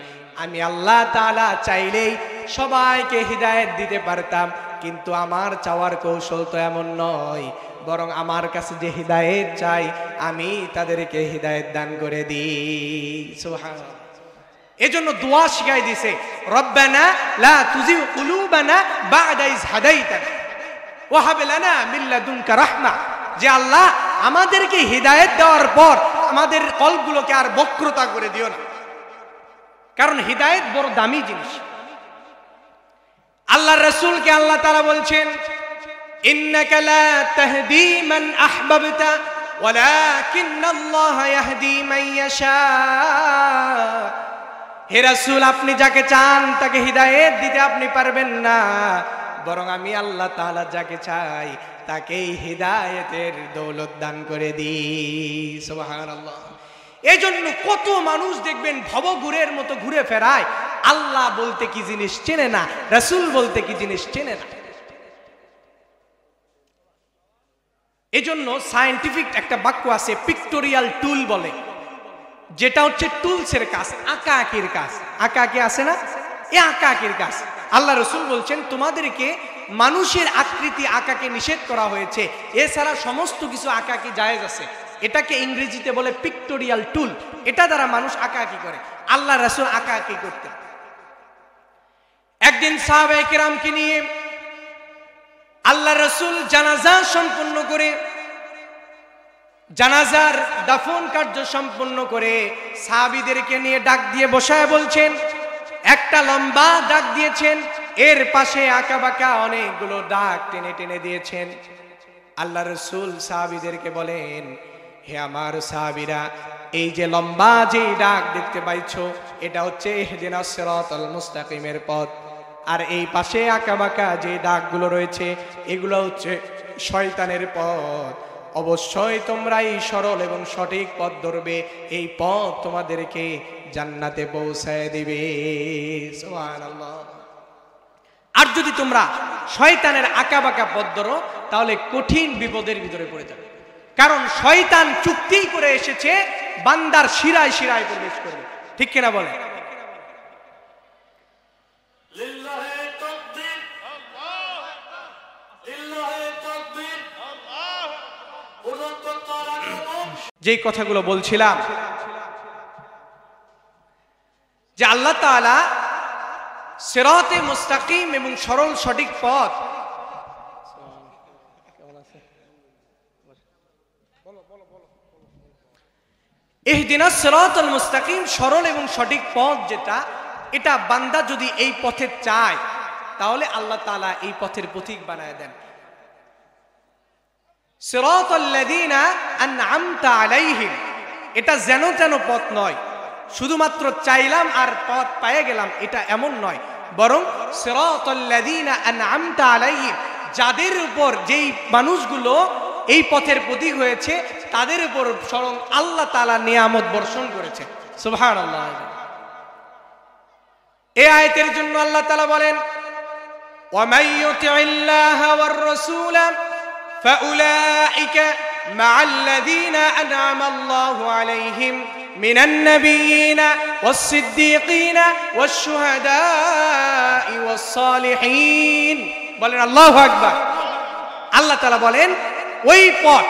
আমি আল্লাহ তাআলা চাইলেই সবাইকে হিদায়াত দিতে পারতাম, কিন্তু আমার চাওয়ার কৌশল তো এমন নয়, বরং আমার কাছে যে হিদায়াত চাই আমি তাদেরকে হিদায়াত দান করে দিই। সুবহানাল্লাহ। এজন্য দোয়া শিখাই দিয়েছে, রব্বানা লা তুজিগ কুলুবানা বা'দা ইয হাদাইতানা ওয়া হাব লানা মিন লাদুনকা রাহমা, যে আল্লাহ আমাদেরকে হিদায়াত দেওয়ার পর আমাদের কলবগুলোকে আর বক্রতা করে দিও না, কারণ হিদায়াত বড় দামি জিনিস। আল্লাহর রাসূলকে আল্লাহ তাআলা বলছেন, ইন্নাকা লা তাহদি মান আহবাবতা ওয়ালাকিন্নাল্লাহা ইয়াহদি মান ইয়াশা। হে রাসূল, আপনি যাকে চান তাকে হিদায়াত দিতে আপনি পারবেন না, বরং আমি আল্লাহ তাআলা যাকে চাই তাকেই হিদায়াতের দৌলত দান করে দিই। সুবহানাল্লাহ। এজন্য কত মানুষ দেখবেন ভবঘুরের মতো ঘুরে ফেরায়, আল্লাহ বলতে কি জিনিস চেনে না, রাসূল বলতে কি জিনিস চেনে না। এজন্য সায়েন্টিফিক একটা বাক্য আছে, পিক্টোরিয়াল টুল বলে, যেটা হচ্ছে টুলসের কাজ, আঁকা আঁকির কাজ। আঁকা আঁকি আছে না, এই আঁকা আঁকির কাজ। আল্লাহ রাসূল বলছেন, তোমাদেরকে মানুষের আকৃতি আঁকাকে নিষেধ করা হয়েছে, এছাড়া সমস্ত কিছু আঁকাকি জায়েজ আছে। এটাকে ইংরেজিতে বলে পিক্টোরিয়াল টুল, এটা দ্বারা মানুষ আঁকাআঁকি করে। আল্লাহ রাসূল আঁকাআঁকি করতেন। একদিন সাহাবায়ে কেরামকে নিয়ে আল্লাহ রাসূল জানাজা সম্পন্ন করে, জানাজার দাফন কার্য সম্পন্ন করে সাহাবীদেরকে নিয়ে ডাক দিয়ে বসায় বলছেন, একটা লম্বা ডাক দিয়েছেন, এর পাশে আঁকা বাঁকা অনেকগুলো দাগ টেনে টেনে দিয়েছেন। আল্লাহ রাসূল সাহাবীদেরকে বলেন, হে আমার সাহাবীরা, এই যে লম্বা যে ডাক দেখতে পাইছো, এটা হচ্ছে ইহদিনাস সিরাতাল মুস্তাকিমের পথ, আর এই পাশে আঁকা বাঁকা যে দাগগুলো রয়েছে এগুলো হচ্ছে শয়তানের পথ। অবশ্যই তোমরা এই সরল এবং সঠিক পথ ধরবে, এই পথ তোমাদেরকে জান্নাতে পৌঁছায় দিবে। সুবহানাল্লাহ। আর যদি তোমরা শয়তানের আঁকা বাঁকা পথ ধরো, তাহলে কঠিন বিপদের ভিতরে পড়ে যাবে, কারণ শয়তান চুক্তি করে এসেছে বান্দার শিরায় শিরায় প্রবেশ করবে। ঠিক কিনা বলে? যেই কথাগুলো বলছিলাম, যে আল্লাহ তাআলা সিরাতে মুস্তাকিম এবং সরল সঠিক পথ, ইহদিনাস সিরাতাল মুস্তাকিম সরল এবং সঠিক পথ যেটা, এটা বান্দা যদি এই পথে চায় তাহলে আল্লাহ তাআলা এই পথের পথিক বানায় দেন। সিরাতাল লাযিনা আন'আমতা আলাইহিম, এটা যেন তেন পথ নয়, শুধুমাত্র চাইলাম আর পথ পেয়ে গেলাম, এটা এমন নয়, বরং সিরাতাল লাযিনা আন'আমতা আলাইহিম, যাদের উপর যেই মানুষগুলো এই পথের প্রতীক হয়েছে তাদের উপর স্বয়ং আল্লাহ তাআলা নিয়ামত বর্ষণ করেছে। সুবহানাল্লাহ। এই আয়াতের জন্য আল্লাহ তাআলা বলেন, ওয়া মান ইউতি'ইল্লাহা ওয়ার রাসূলা ফাউলাইকা মা'আল্লাযীনা আন'আমা আল্লাহু আলাইহিম মিনান নাবিয়্যিনা ওয়াস-সিদ্দীকীনা ওয়াশ-শুহাদা'i ওয়াস-সালিহিন। বলেন আল্লাহু আকবার। আল্লাহ তাআলা বলেন, ওই পথ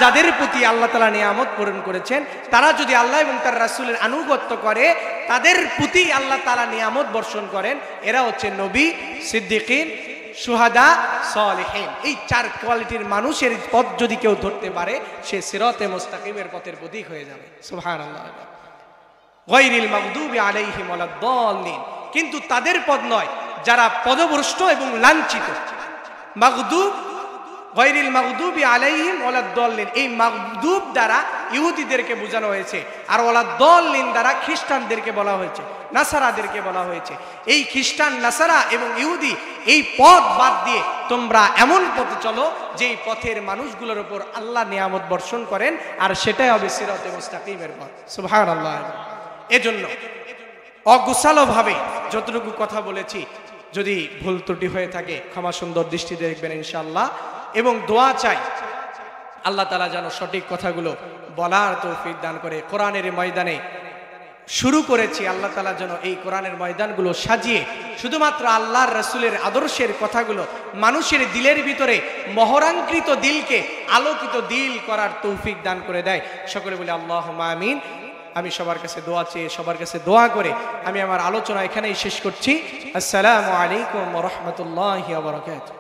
যাদের প্রতি আল্লাহ তাআলা নিয়ামত পূরণ করেছেন, তারা যদি আল্লাহ এবং তার রাসূলের আনুগত্য করে, তাদের প্রতি আল্লাহ তাআলা নিয়ামত বর্ষণ করেন। এরা হচ্ছে নবী, সিদ্দিকিন, শুহাদা, সালিহিন। এই চার কোয়ালিটির মানুষের পথ যদি কেউ ধরতে পারে, সে সিরাতে মুস্তাকিমের পথের প্রতীক হয়ে যাবে। সুবহানাল্লাহ। গায়রিল মাগদুবি আলাইহিম ওয়ালাদ-দাল্লিন, কিন্তু তাদের পথ নয় যারা পদভ্রষ্ট এবং লাঞ্ছিত। মাগদুব, গায়রিল মাগদুবি আলাইহিম ওয়ালাদ-দাল্লিন, এই মাগদুব দ্বারা ইহুদিদেরকে বোঝানো হয়েছে, আর ওয়ালাদ-দাল্লিন দ্বারা খ্রিস্টানদেরকে বলা হয়েছে, নাসারাদেরকে বলা হয়েছে। এই খ্রিস্টান, নাসারা এবং ইহুদি এই পথ বাদ দিয়ে তোমরা এমন পথে চলো যেই পথের মানুষগুলোর উপর আল্লাহ নিয়ামত বর্ষণ করেন, আর সেটাই হবে সিরাতে মুস্তাকিমের পথ। সুবহানাল্লাহ। এজন্য অগোছালো ভাবে যতটুকু কথা বলেছি, যদি ভুল ত্রুটি হয়ে থাকে ক্ষমা সুন্দর দৃষ্টিতে দেখবেন ইনশাআল্লাহ, এবং দোয়া চাই আল্লাহ তাআলা যেন সঠিক কথাগুলো বলার তৌফিক দান করে। কোরআনের ময়দানে শুরু করেছি, আল্লাহ তাআলা যেন এই কোরআনের ময়দানগুলো সাজিয়ে শুধুমাত্র আল্লাহর রাসূলের আদর্শের কথাগুলো মানুষের দিলের ভিতরে মহরাঙ্কৃত দিলকে আলোকিত দিল করার তৌফিক দান করে দেয়। সকলে বলে আল্লাহুম্মা আমিন। আমি সবার কাছে দোয়া চেয়ে সবার কাছে দোয়া করে আমি আমার আলোচনা এখানেই শেষ করছি। আসসালামু আলাইকুম ওয়া রাহমাতুল্লাহি ওয়া বারাকাতুহু।